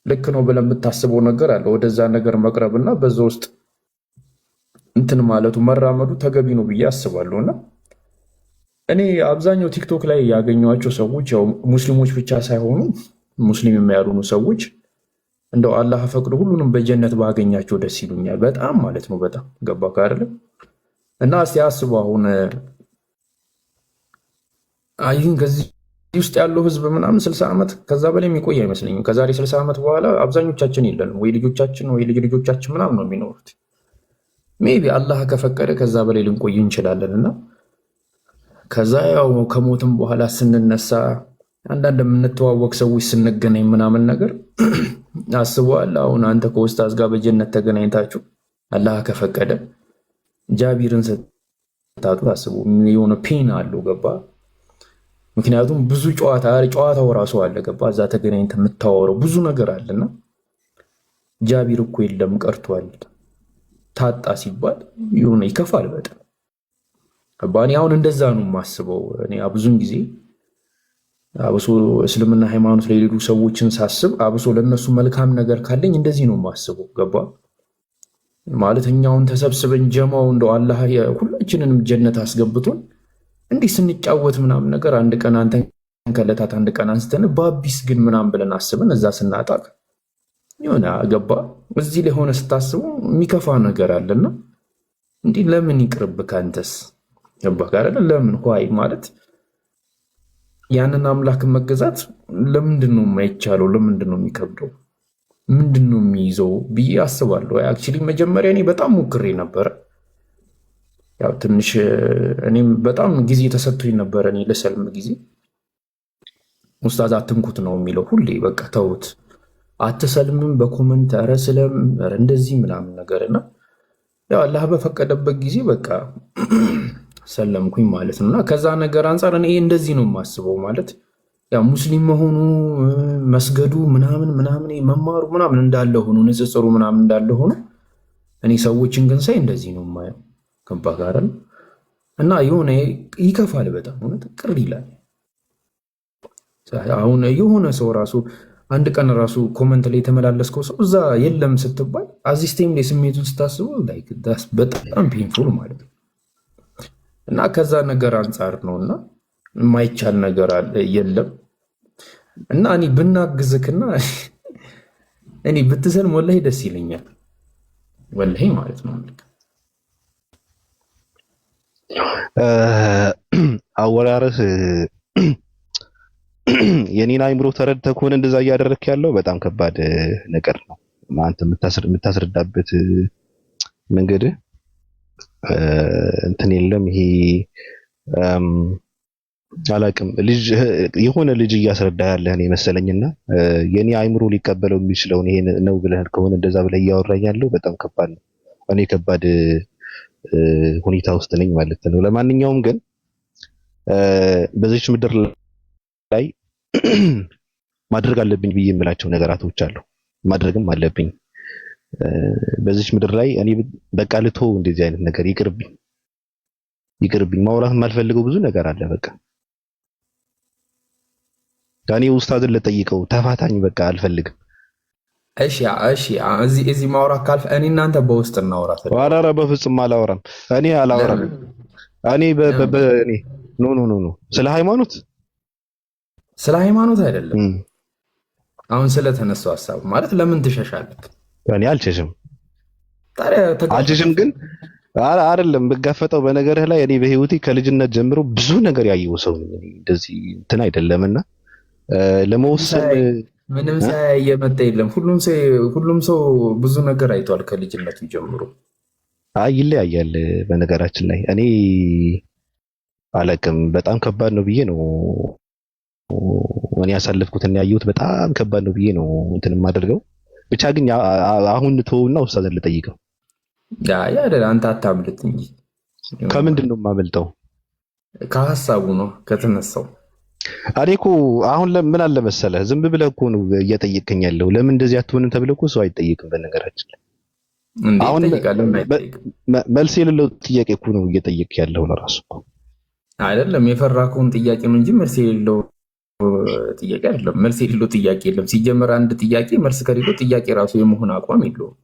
[SPEAKER 4] ልክ ነው ብለህ የምታስበው ነገር አለ። ወደዛ ነገር መቅረብና በዛ ውስጥ እንትን ማለቱ መራመዱ ተገቢ ነው ብዬ አስባለሁ። እና እኔ አብዛኛው ቲክቶክ ላይ ያገኟቸው ሰዎች ያው ሙስሊሞች ብቻ ሳይሆኑ ሙስሊም የሚያልሆኑ ሰዎች እንደው አላህ ፈቅዶ ሁሉንም በጀነት ባገኛቸው ደስ ይሉኛል በጣም ማለት ነው። በጣም ገባ አይደለም? እና እስቲ አስቡ አሁን አይን ከዚህ ውስጥ ያለው ህዝብ ምናምን 60 ዓመት ከዛ በላይ የሚቆይ አይመስለኝም። ከዛሬ 60 ዓመት በኋላ አብዛኞቻችን የለንም ወይ ልጆቻችን ወይ ልጅ ልጆቻችን ምናምን ነው የሚኖሩት። ሜቢ አላህ ከፈቀደ ከዛ በላይ ልንቆይ እንችላለን። እና ከዛ ያው ከሞትም በኋላ ስንነሳ አንዳንድ የምንተዋወቅ ሰዎች ስንገናኝ ምናምን ነገር አስበዋል። አሁን አንተ ከኡስታዝ ጋር በጀነት ተገናኝታችሁ አላህ ከፈቀደ ጃቢርን ስታጡ አስቡ፣ የሆነ ፔን አለው። ገባ? ምክንያቱም ብዙ ጨዋታው ራሱ አለ። ገባ? እዛ ተገናኝተህ የምታወራው ብዙ ነገር አለና ጃቢር እኮ የለም ቀርቷል ታጣ ሲባል የሆነ ይከፋል በጣም። እኔ አሁን እንደዛ ነው የማስበው። እኔ ብዙን ጊዜ አብሶ እስልምና ሃይማኖት ላይ ሌሉ ሰዎችን ሳስብ አብሶ ለነሱ መልካም ነገር ካለኝ እንደዚህ ነው የማስበው። ገባ? ማለት እኛውን ተሰብስበን ጀማው እንደው አላህ ሁላችንንም ጀነት አስገብቶን እንዲህ ስንጫወት ምናምን ነገር አንድ ቀን አንተን ከለታት አንድ ቀን አንስተን ባቢስ ግን ምናምን ብለን አስበን እዛ ስናጣቅ የሆነ ገባ እዚህ ላይ ሆነ ስታስበው የሚከፋ ነገር አለና እንዲህ ለምን ይቅርብ ካንተስ ገባ ጋር ለምን ሆይ ማለት ያንን አምላክን መገዛት ለምንድን ነው የማይቻለው? ለምንድን ነው የሚከብደው? ምንድን ነው የሚይዘው ብዬ አስባለሁ። አክቹዋሊ መጀመሪያ እኔ በጣም ሞክሬ ነበረ። ያው ትንሽ እኔም በጣም ጊዜ ተሰጥቶኝ ነበረ። እኔ ለሰልም ጊዜ ኡስታዝ አትንኩት ነው የሚለው ሁሌ። በቃ ተውት፣ አትሰልምም በኮመንት ኧረ ስለም ኧረ እንደዚህ ምናምን ነገርና ያው አላህ በፈቀደበት ጊዜ በቃ ሰለምኩኝ ማለት ነው። እና ከዛ ነገር አንጻር እኔ እንደዚህ ነው የማስበው ማለት ያው ሙስሊም መሆኑ መስገዱ ምናምን ምናምን መማሩ ምናምን እንዳለ ሆኖ ንጽጽሩ ምናምን እንዳለ ሆኖ እኔ ሰዎችን ግን ሳይ እንደዚህ ነው የማየው። ገባ ጋር እና የሆነ ይከፋል፣ በጣም እውነት ቅር ይላል። አሁን የሆነ ሰው ራሱ አንድ ቀን ራሱ ኮመንት ላይ የተመላለስከው ሰው እዛ የለም ስትባል አዚስ ታይም ላይ ስሜቱን ስታስበው በጣም ፔንፉል ማለት ነው። እና ከዛ ነገር አንጻር ነው እና የማይቻል ነገር የለም። እና እኔ ብናግዝክና እኔ ብትሰልም ወላሂ ደስ ይለኛል፣ ወላሂ ማለት ነው።
[SPEAKER 1] አወራረስ የኔን አይምሮ ተረድተህ ከሆነ እንደዛ እያደረክ ያለው በጣም ከባድ ነገር ነው። አንተ የምታስረዳበት መንገድ እንትን የለም። ይሄ አላቅም የሆነ ልጅ እያስረዳ ያለህ እኔ መሰለኝና የኔ አይምሮ ሊቀበለው የሚችለውን ይሄ ነው ብለህ ከሆነ እንደዛ ብለህ እያወራኝ ያለው በጣም ከባድ ነው። እኔ ከባድ ሁኔታ ውስጥ ነኝ ማለት ነው። ለማንኛውም ግን በዚች ምድር ላይ ማድረግ አለብኝ ብዬ የምላቸው ነገራቶች አሉ፣ ማድረግም አለብኝ። በዚች ምድር ላይ እኔ በቃ ልተው እንደዚህ አይነት ነገር ይቅርብኝ። ማውራት የማልፈልገው ብዙ ነገር አለ። በቃ እኔ ኡስታዝን ልጠይቀው ተፋታኝ፣ በቃ አልፈልግም።
[SPEAKER 4] እሺ እዚህ ማውራት ካልፈ እኔ እናንተ በውስጥ እናውራት።
[SPEAKER 1] ኧረ በፍጹም አላወራም። እኔ አላወራም። እኔ ኖ ስለ ሃይማኖት አይደለም። አሁን ስለተነሳው ሐሳብ ማለት ለምን ትሸሻለህ? እኔ አልሸሽም። ግን አይደለም ብጋፈጠው በነገርህ ላይ እኔ በህይወቴ ከልጅነት ጀምሮ ብዙ ነገር ያየው ሰው ነኝ። እንደዚህ እንትን አይደለምና ለመወሰን
[SPEAKER 4] ምንም ሳያይ የመጣ የለም። ሁሉም ሰው ብዙ ነገር አይቷል ከልጅነቱ ጀምሮ።
[SPEAKER 1] ይለያያል። በነገራችን ላይ እኔ አላቅም፣ በጣም ከባድ ነው ብዬ ነው እኔ ያሳለፍኩትና ያየሁት በጣም ከባድ ነው ብዬ ነው እንትን የማደርገው። ብቻ ግን አሁን ተወውና ኡስታዝን ልጠይቀው።
[SPEAKER 4] አንተ አታምልጥ እንጂ።
[SPEAKER 1] ከምንድን ነው የማመልጠው?
[SPEAKER 4] ከሀሳቡ ነው ከተነሳው።
[SPEAKER 1] እኔ እኮ አሁን ምን አለ መሰለህ፣ ዝም ብለህ እኮ ነው እየጠየቀኝ ያለው። ለምን እንደዚህ አትሆንም ተብለህ እኮ ሰው አይጠይቅም። በነገራችን ላይ አሁን መልስ የሌለው ጥያቄ እኮ ነው እየጠየቅ ያለው ለራሱ
[SPEAKER 4] አይደለም። የፈራከውን ጥያቄ ነው እንጂ መልስ የሌለው ጥያቄ አይደለም። መልስ የሌለው ጥያቄ የለም። ሲጀመር አንድ ጥያቄ መልስ ከሌለው ጥያቄ ራሱ የመሆን አቋም የለውም።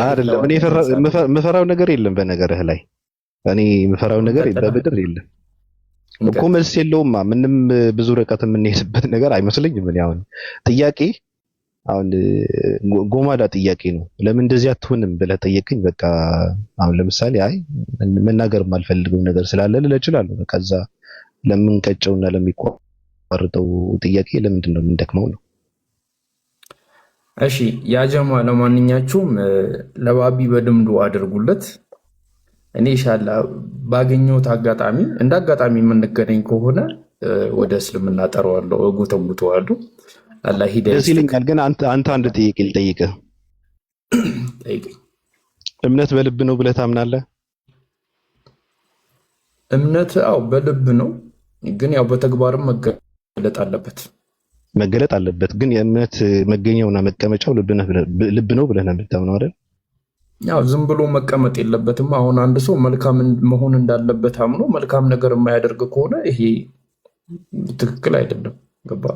[SPEAKER 1] አይደለም እኔ የምፈራው ነገር የለም። በነገርህ ላይ እኔ የምፈራው ነገር በብድር የለም እኮ። መልስ የለውማ። ምንም ብዙ ርቀት የምንሄድበት ነገር አይመስለኝም። እኔ አሁን ጥያቄ ጎማዳ ጥያቄ ነው። ለምን እንደዚህ አትሆንም ብለህ ጠየቅኝ። በቃ አሁን ለምሳሌ መናገር የማልፈልገው ነገር ስላለ ልል እችላለሁ። በቃ እዛ ለምንቀጨውና ለሚቋርጠው ጥያቄ ለምንድን ነው የምንደክመው ነው።
[SPEAKER 4] እሺ ያጀማ፣ ለማንኛችሁም ለባቢ በደምዶ አድርጉለት። እኔ ኢንሻአላ ባገኘሁት አጋጣሚ እንደ አጋጣሚ የምንገናኝ ከሆነ ወደ እስልምና ጠራዋለሁ፣ እጎተጉተዋለሁ። አላህ ሂዳያ
[SPEAKER 1] ደስ ይለኛል። ግን አንተ አንድ ጥያቄ ልጠይቅህ።
[SPEAKER 4] ጠይቀኝ።
[SPEAKER 1] እምነት በልብ ነው ብለህ ታምናለህ?
[SPEAKER 4] እምነት በልብ ነው፣ ግን ያው በተግባርም መገለጥ አለበት። ግን የእምነት መገኛውና መቀመጫው ልብ ነው ብለህ ነው የምታምነው አይደል? ያው ዝም ብሎ መቀመጥ የለበትም። አሁን አንድ ሰው መልካም መሆን እንዳለበት አምኖ መልካም ነገር የማያደርግ ከሆነ ይሄ ትክክል አይደለም።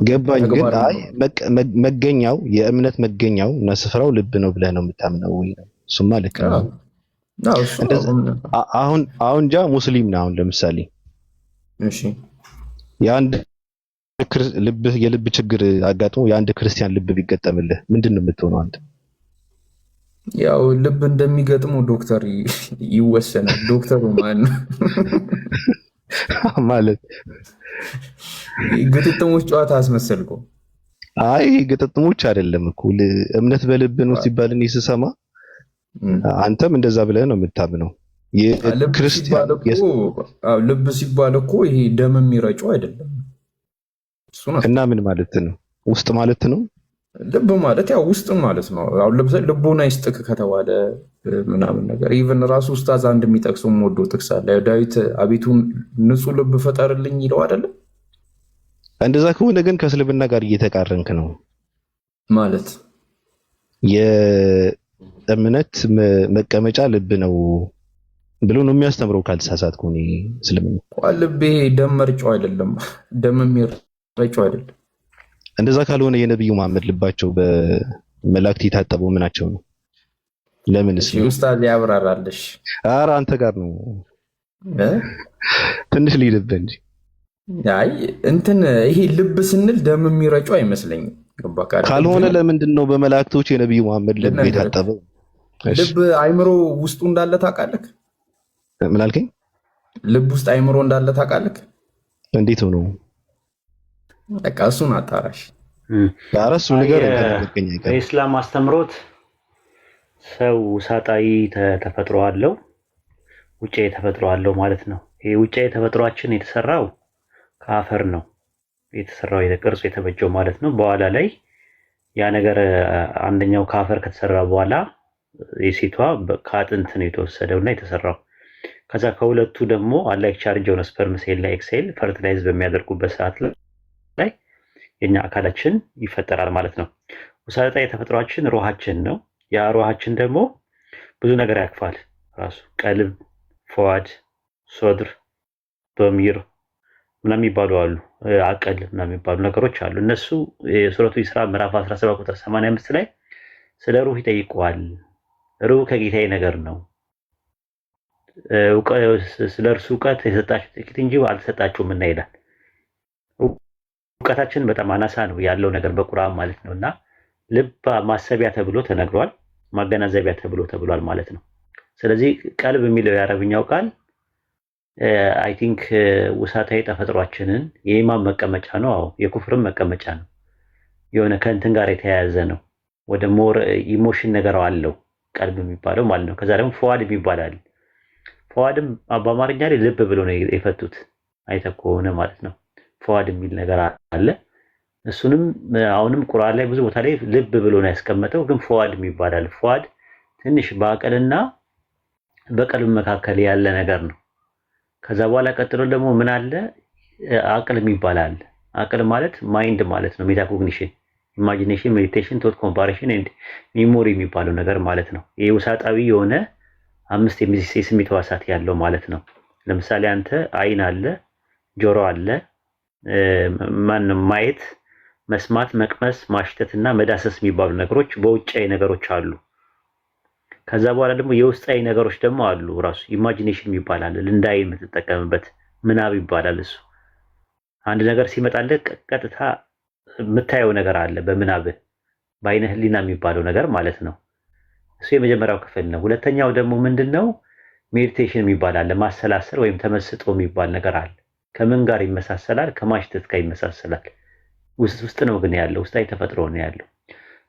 [SPEAKER 1] ገባኝ። ግን መገኛው የእምነት መገኛው እና ስፍራው ልብ ነው ብለህ ነው የምታምነው ወይ ነው? እሱማ ልክ ነው። አሁን ሙስሊም ነው። አሁን ለምሳሌ
[SPEAKER 4] እሺ፣
[SPEAKER 1] የአንድ የልብ ችግር አጋጥሞ የአንድ ክርስቲያን ልብ ቢገጠምልህ ምንድነው የምትሆነው አንተ?
[SPEAKER 4] ያው ልብ እንደሚገጥመው ዶክተር ይወሰናል። ዶክተሩ ማን ነው
[SPEAKER 1] ማለት
[SPEAKER 4] ግጥጥሞች ጨዋታ አስመሰልከው።
[SPEAKER 1] አይ ግጥጥሞች አይደለም እኮ እምነት በልብ ነው ሲባል እኔ ስሰማ አንተም እንደዛ ብለህ ነው የምታምነው።
[SPEAKER 4] ልብ ሲባል እኮ ይሄ ደም የሚረጨው አይደለም።
[SPEAKER 1] እና ምን ማለት ነው? ውስጥ ማለት ነው።
[SPEAKER 4] ልብ ማለት ያው ውስጥ ማለት ነው። አሁን ለምሳሌ ልቦና ይስጥክ ከተባለ ምናምን ነገር ኢቭን ራሱ ኡስታዝ አንድ የሚጠቅሰው ወዶ ጥቅስ አለ። ዳዊት አቤቱን ንጹህ ልብ ፈጠርልኝ ይለው አይደለም።
[SPEAKER 1] እንደዛ ከሆነ ግን ከእስልምና ጋር እየተቃረንክ ነው
[SPEAKER 4] ማለት።
[SPEAKER 1] የእምነት መቀመጫ ልብ ነው ብሎ ነው የሚያስተምረው ካልተሳሳትኩ። እኔ እስልምና
[SPEAKER 4] ልብ ደም መርጫው አይደለም፣ ደም የሚረጨው አይደለም።
[SPEAKER 1] እንደዛ ካልሆነ የነብዩ መሐመድ ልባቸው በመላእክት የታጠበው ምናቸው ነው? ለምንስ
[SPEAKER 4] ኡስታዝ ያብራራልሽ?
[SPEAKER 1] ኧረ አንተ ጋር ነው ትንሽ ልሂድብህ እንጂ።
[SPEAKER 4] አይ እንትን ይሄ ልብ ስንል ደም የሚረጨው አይመስለኝም።
[SPEAKER 1] ካልሆነ ለምንድን ነው በመላእክቶች የነብዩ መሐመድ ልብ የታጠበው?
[SPEAKER 4] ልብ አይምሮ ውስጡ እንዳለ ታውቃለህ?
[SPEAKER 1] ምን አልከኝ?
[SPEAKER 4] ልብ ውስጥ አይምሮ እንዳለ ታውቃለህ?
[SPEAKER 1] እንዴት ሆኖ?
[SPEAKER 4] በቃ እሱን አጣራሽ።
[SPEAKER 1] ያረሱ ነገር
[SPEAKER 5] በኢስላም አስተምሮት ሰው ውሳጣዊ ተፈጥሮ አለው፣ ውጫዊ ተፈጥሮ አለው ማለት ነው። ይሄ ውጫዊ ተፈጥሯችን የተሰራው ከአፈር ነው የተሰራው፣ ቅርጹ የተበጀው ማለት ነው። በኋላ ላይ ያ ነገር አንደኛው ከአፈር ከተሰራ በኋላ የሴቷ ከአጥንት ነው የተወሰደውና የተሰራው። ከዛ ከሁለቱ ደግሞ አላይክ ቻርጅ የሆነ ስፐርም ሴል ላይ ኤክሴል ፈርቲላይዝ በሚያደርጉበት ሰዓት ላይ የኛ አካላችን ይፈጠራል ማለት ነው። ውሳጣዊ ተፈጥሯችን ሩሃችን ነው። ያ ሩሃችን ደግሞ ብዙ ነገር ያክፋል ራሱ ቀልብ፣ ፉአድ፣ ሶድር፣ ዶሚር ምናምን የሚባሉ አሉ፣ አቀል ምናምን የሚባሉ ነገሮች አሉ። እነሱ የሱረቱ ኢስራ ምዕራፍ 17 ቁጥር 85 ላይ ስለ ሩህ ይጠይቀዋል። ሩህ ከጌታዬ ነገር ነው፣ ስለ እርሱ እውቀት የሰጣችሁ ጥቂት እንጂ አልተሰጣችሁም እና ይላል። እውቀታችን በጣም አናሳ ነው ያለው ነገር በቁርአን ማለት ነው። እና ልብ ማሰቢያ ተብሎ ተነግሯል፣ ማገናዘቢያ ተብሏል ማለት ነው። ስለዚህ ቀልብ የሚለው የአረብኛው ቃል አይ ቲንክ ውሳጣዊ ተፈጥሯችንን የኢማን መቀመጫ ነው። አዎ የኩፍርም መቀመጫ ነው። የሆነ ከእንትን ጋር የተያያዘ ነው። ወደ ሞር ኢሞሽን ነገር አለው ቀልብ የሚባለው ማለት ነው። ከዛ ደግሞ ፉአድ ይባላል። ፉአድም በአማርኛ ላይ ልብ ብሎ ነው የፈቱት አይተህ ከሆነ ማለት ነው። ፉአድ የሚል ነገር አለ። እሱንም አሁንም ቁርአን ላይ ብዙ ቦታ ላይ ልብ ብሎ ነው ያስቀመጠው፣ ግን ፉአድ ይባላል። ፉአድ ትንሽ በአቅልና በቀልብ መካከል ያለ ነገር ነው። ከዛ በኋላ ቀጥሎ ደግሞ ምን አለ? አቅል ይባላል። አቅል ማለት ማይንድ ማለት ነው። ሜታኮግኒሽን፣ ኢማጂኔሽን፣ ሜዲቴሽን፣ ቶት ኮምፓሬሽን ኤንድ ሚሞሪ የሚባለው ነገር ማለት ነው። ይሄ ውሳጣዊ የሆነ 5 የስሜት ሕዋሳት ያለው ማለት ነው። ለምሳሌ አንተ አይን አለ፣ ጆሮ አለ፣ ማየት፣ መስማት፣ መቅመስ፣ ማሽተት እና መዳሰስ የሚባሉ ነገሮች በውጫዊ ነገሮች አሉ። ከዛ በኋላ ደግሞ የውስጣዊ ነገሮች ደግሞ አሉ። ራሱ ኢማጂኔሽን ይባላል። እንዳይን የምትጠቀምበት ምናብ ይባላል። እሱ አንድ ነገር ሲመጣልህ ቀጥታ የምታየው ነገር አለ በምናብህ በአይነ ህሊና የሚባለው ነገር ማለት ነው። እሱ የመጀመሪያው ክፍል ነው። ሁለተኛው ደግሞ ምንድነው? ሜዲቴሽን የሚባል አለ። ማሰላሰል ወይም ተመስጦ የሚባል ነገር አለ። ከምን ጋር ይመሳሰላል? ከማሽተት ጋር ይመሳሰላል። ውስጥ ነው ግን ያለው፣ ውስጣዊ ተፈጥሮ ነው ያለው።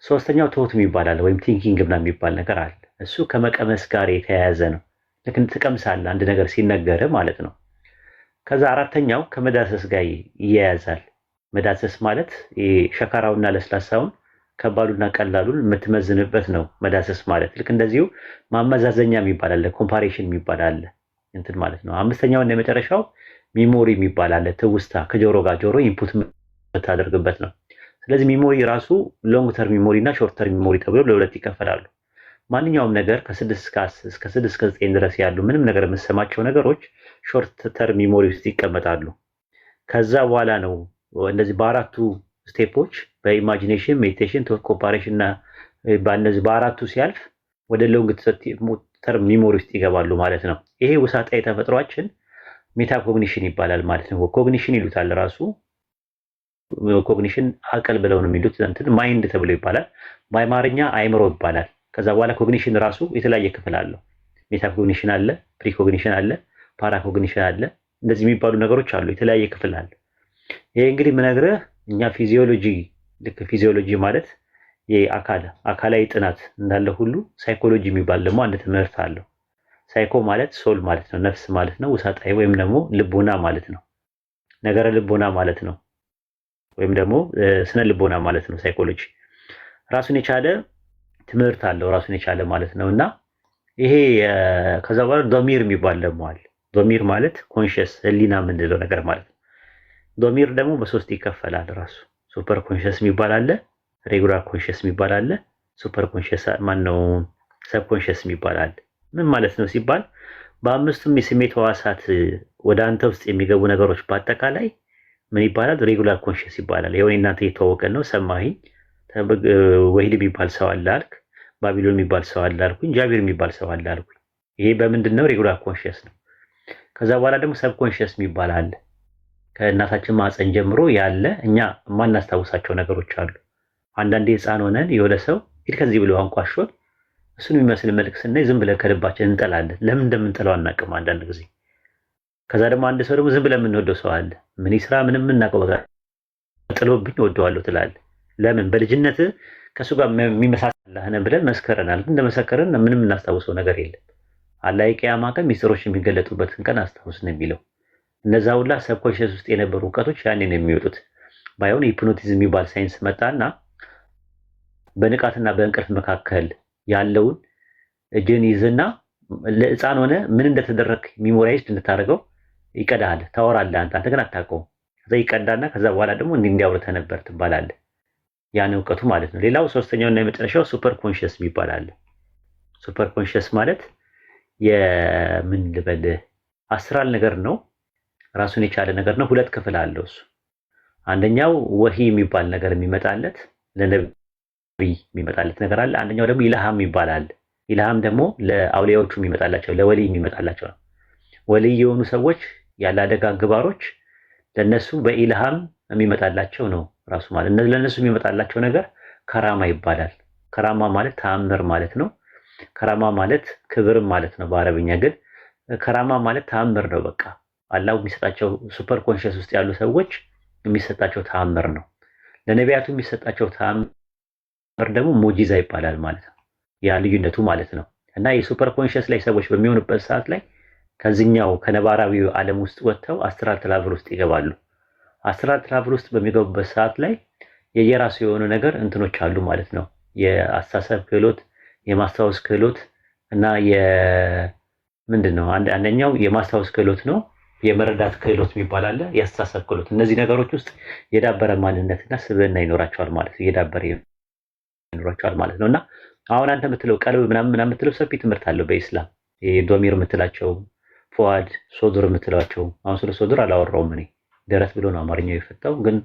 [SPEAKER 5] ሶስተኛው ቶት የሚባል አለ ወይም ቲንኪንግ ምናምን የሚባል ነገር አለ። እሱ ከመቀመስ ጋር የተያያዘ ነው። ልክ ትቀምሳለህ አንድ ነገር ሲነገር ማለት ነው። ከዛ አራተኛው ከመዳሰስ ጋር ይያያዛል። መዳሰስ ማለት ሸካራውና ለስላሳውን ከባዱና ቀላሉን የምትመዝንበት ነው መዳሰስ ማለት። ልክ እንደዚሁ ማመዛዘኛ የሚባል አለ፣ ኮምፓሬሽን የሚባል አለ እንትን ማለት ነው። አምስተኛው እና የመጨረሻው ሚሞሪ የሚባል አለ፣ ትውስታ ከጆሮ ጋር ጆሮ ኢንፑት የምታደርግበት ነው። ስለዚህ ሚሞሪ ራሱ ሎንግ ተርም ሚሞሪ እና ሾርት ተርም ሚሞሪ ተብሎ ለሁለት ይከፈላሉ። ማንኛውም ነገር ከ6 እስከ 9 ድረስ ያሉ ምንም ነገር የምትሰማቸው ነገሮች ሾርት ተርም ሚሞሪ ውስጥ ይቀመጣሉ። ከዛ በኋላ ነው እንደዚህ በአራቱ ስቴፖች በኢማጂኔሽን፣ ሜዲቴሽን፣ ቶት ኮምፓሬሽን እና በእነዚህ በአራቱ ሲያልፍ ወደ ሎንግ ተርም ሚሞሪ ውስጥ ይገባሉ ማለት ነው። ይሄ ውሳጣዊ ተፈጥሯችን ሜታኮግኒሽን ይባላል ማለት ነው። ኮግኒሽን ይሉታል ራሱ ኮግኒሽን አቅል ብለው ነው የሚሉት እንትን ማይንድ ተብሎ ይባላል። በአማርኛ አይምሮ ይባላል። ከዛ በኋላ ኮግኒሽን ራሱ የተለያየ ክፍል አለው። ሜታ ኮግኒሽን አለ፣ ፕሪ ኮግኒሽን አለ፣ ፓራ ኮግኒሽን አለ። እንደዚህ የሚባሉ ነገሮች አሉ። የተለያየ ክፍል አለ። ይሄ እንግዲህ ምነግርህ እኛ ፊዚዮሎጂ ልክ ፊዚዮሎጂ ማለት አካላዊ ጥናት እንዳለ ሁሉ ሳይኮሎጂ የሚባል ደግሞ አንድ ትምህርት አለው። ሳይኮ ማለት ሶል ማለት ነው፣ ነፍስ ማለት ነው። ውሳጣዊ ወይም ደግሞ ልቦና ማለት ነው። ነገረ ልቦና ማለት ነው፣ ወይም ደግሞ ስነ ልቦና ማለት ነው። ሳይኮሎጂ ራሱን የቻለ ትምህርት አለው፣ ራሱን የቻለ ማለት ነው። እና ይሄ ከዛ በኋላ ዶሚር የሚባል ደግሞ አለ። ዶሚር ማለት ኮንሽስ ህሊና የምንለው ነገር ማለት ነው። ዶሚር ደግሞ በሶስት ይከፈላል ራሱ። ሱፐር ኮንሽስ የሚባል አለ፣ ሬጉላር ኮንሽስ የሚባል አለ፣ ሱፐር ኮንሽስ ማነው ሰብ ኮንሽስ የሚባል አለ። ምን ማለት ነው ሲባል በአምስቱም የስሜት ህዋሳት ወደ አንተ ውስጥ የሚገቡ ነገሮች በአጠቃላይ ምን ይባላል? ሬጉላር ኮንሽስ ይባላል። ይሄው እናንተ የተዋወቀን ነው። ሰማኸኝ፣ ወሂድ የሚባል ሰው አለ አልክ፣ ባቢሎን የሚባል ሰው አለ አልኩኝ፣ ጃቢር የሚባል ሰው አለ አልኩኝ። ይሄ በምንድን ነው? ሬጉላር ኮንሽስ ነው። ከዛ በኋላ ደግሞ ሰብ ኮንሽስ የሚባል አለ። ከእናታችን ማህፀን ጀምሮ ያለ እኛ የማናስታውሳቸው ነገሮች አሉ። አንዳንዴ ህፃን ሆነን የሆነ ሰው ሂድ ከዚህ ብሎ አንቋሾን እሱን የሚመስል መልክ ስናይ ዝም ብለን ከልባችን እንጠላለን። ለምን እንደምንጠላው አናውቅም አንዳንድ ጊዜ። ከዛ ደግሞ አንድ ሰው ደግሞ ዝም ብለን የምንወደው ሰው አለ። ምን ይስራ ምንም የምናውቀው በቃ ጥሎብኝ ወደዋለሁ ትላለህ። ለምን? በልጅነት ከእሱ ጋር የሚመሳሰልህ ነን ብለን መስከረናል። ግን እንደመሰከረን ምንም እናስታውሰው ነገር የለም። አላህ የቂያማ ቀን ሚስጥሮች የሚገለጡበትን ቀን አስታውስ ነው የሚለው። እነዛ ሁላ ሰብኮንሽስ ውስጥ የነበሩ እውቀቶች ያኔ ነው የሚወጡት። ባይሆን ሂፕኖቲዝም የሚባል ሳይንስ መጣና በንቃትና በእንቅልፍ መካከል ያለውን እጅን ይዝና ለህፃን ሆነ ምን እንደተደረክ ሚሞራይዝድ እንድታደርገው ይቀዳል። ታወራለህ አንተ ግን አታውቀውም። ከዛ ይቀዳና ከዛ በኋላ ደግሞ እንዲያወርተህ ነበር ትባላለህ። ያን እውቀቱ ማለት ነው። ሌላው ሶስተኛውና የመጨረሻው ሱፐር ኮንሽስ የሚባል አለ። ሱፐር ኮንሽስ ማለት የምን ልበልህ አስትራል ነገር ነው። ራሱን የቻለ ነገር ነው። ሁለት ክፍል አለው እሱ። አንደኛው ወሂ የሚባል ነገር የሚመጣለት ለነብይ የሚመጣለት ነገር አለ። አንደኛው ደግሞ ኢልሃም ይባላል። ኢልሃም ደግሞ ለአውሊያዎቹ የሚመጣላቸው ለወሊ የሚመጣላቸው ነው። ወሊ የሆኑ ሰዎች ያለ አደጋ ግባሮች ለነሱ በኢልሃም የሚመጣላቸው ነው ራሱ ማለት ነው። ለነሱ የሚመጣላቸው ነገር ከራማ ይባላል። ከራማ ማለት ተአምር ማለት ነው። ከራማ ማለት ክብርም ማለት ነው በአረብኛ። ግን ከራማ ማለት ተአምር ነው። በቃ አላህ የሚሰጣቸው ሱፐር ኮንሽስ ውስጥ ያሉ ሰዎች የሚሰጣቸው ተአምር ነው። ለነቢያቱ የሚሰጣቸው ተአምር ደግሞ ሙጂዛ ይባላል ማለት ነው። ያ ልዩነቱ ማለት ነው። እና የሱፐር ኮንሽስ ላይ ሰዎች በሚሆኑበት ሰዓት ላይ ከዚህኛው ከነባራዊው ዓለም ውስጥ ወጥተው አስትራል ትራቭል ውስጥ ይገባሉ። አስትራል ትራቭል ውስጥ በሚገቡበት ሰዓት ላይ የየራሱ የሆነ ነገር እንትኖች አሉ ማለት ነው። የአስተሳሰብ ክህሎት፣ የማስታወስ ክህሎት እና ምንድነው አንደኛው የማስታወስ ክህሎት ነው። የመረዳት ክህሎት የሚባል አለ፣ የአስተሳሰብ ክህሎት። እነዚህ ነገሮች ውስጥ የዳበረ ማንነትና ስብዕና ይኖራቸዋል ማለት ነው። የዳበረ ይኖራቸዋል ማለት ነው። እና አሁን አንተ የምትለው ቀልብ ምናምን የምትለው ሰፊ ትምህርት አለው በኢስላም። ዶሚር የምትላቸው ፉአድ፣ ሶዱር የምትላቸው። አሁን ስለ ሶዱር አላወራውም እኔ። ደረት ብሎ ነው አማርኛው የፈታው። ግን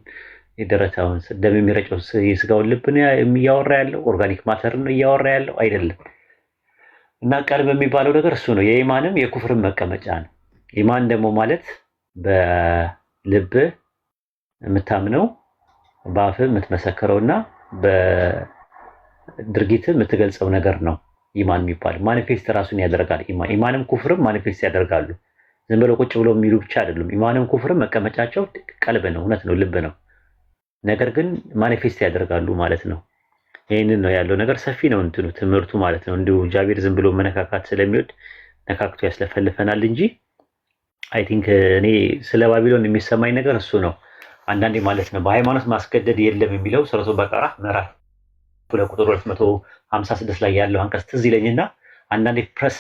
[SPEAKER 5] የደረት አሁን ደም የሚረጨው የስጋውን ልብ ነው እያወራ ያለው፣ ኦርጋኒክ ማተር ነው እያወራ ያለው አይደለም። እና ቀልብ የሚባለው ነገር እሱ ነው። የኢማንም የኩፍርም መቀመጫ ነው። ኢማን ደግሞ ማለት በልብ የምታምነው በአፍህ የምትመሰክረውና በድርጊት የምትገልጸው ነገር ነው ኢማን የሚባል። ማኒፌስት ራሱን ያደርጋል። ኢማንም ኩፍርም ማኒፌስት ያደርጋሉ። ዝም ብለው ቁጭ ብለው የሚሉ ብቻ አይደሉም። ኢማንም ኩፍርም መቀመጫቸው ቀልብ ነው፣ እውነት ነው፣ ልብ ነው። ነገር ግን ማኒፌስት ያደርጋሉ ማለት ነው። ይህንን ነው ያለው ነገር። ሰፊ ነው እንትኑ ትምህርቱ ማለት ነው። እንዲሁ ጃቢር ዝም ብሎ መነካካት ስለሚወድ ነካክቶ ያስለፈልፈናል እንጂ አይ ቲንክ እኔ ስለ ባቢሎን የሚሰማኝ ነገር እሱ ነው። አንዳንዴ ማለት ነው በሃይማኖት ማስገደድ የለም የሚለው ሱረቱ በቀራ ምዕራፍ 2 ቁጥር 256 ላይ ያለው አንቀጽ ትዝ ይለኝና አንዳንዴ ፕረስ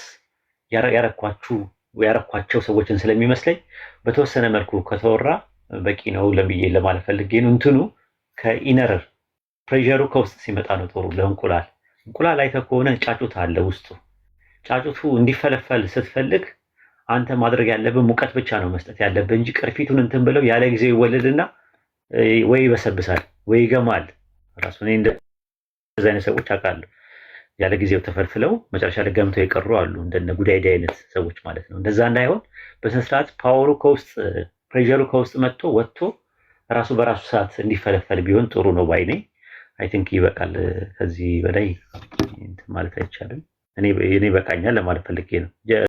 [SPEAKER 5] ያረኳቸው ሰዎችን ስለሚመስለኝ በተወሰነ መልኩ ከተወራ በቂ ነው ለብዬ ለማለት ፈልጌ ነው። እንትኑ ከኢነር ፕሬሸሩ ከውስጥ ሲመጣ ነው ጥሩ። እንቁላል አይተህ ከሆነ ጫጩት አለ ውስጡ። ጫጩቱ እንዲፈለፈል ስትፈልግ አንተ ማድረግ ያለብህ ሙቀት ብቻ ነው መስጠት ያለብህ እንጂ ቅርፊቱን እንትን ብለው ያለ ጊዜው ይወለድና ወይ ይበሰብሳል ወይ ይገማል። ራሱ እኔ እንደዚህ አይነት ሰዎች አውቃለሁ። ያለ ጊዜው ተፈልፍለው መጨረሻ ላይ ገምተው የቀሩ አሉ። እንደነ ጉዳይዳ አይነት ሰዎች ማለት ነው። እንደዛ እንዳይሆን በስነ ስርዓት ፓወሩ ከውስጥ ፕሬሸሩ ከውስጥ መጥቶ ወጥቶ ራሱ በራሱ ሰዓት እንዲፈለፈል ቢሆን ጥሩ ነው ባይ ነኝ። አይ ቲንክ ይበቃል። ከዚህ በላይ ማለት አይቻልም። እኔ በቃኛል ለማለት ፈልጌ ነው።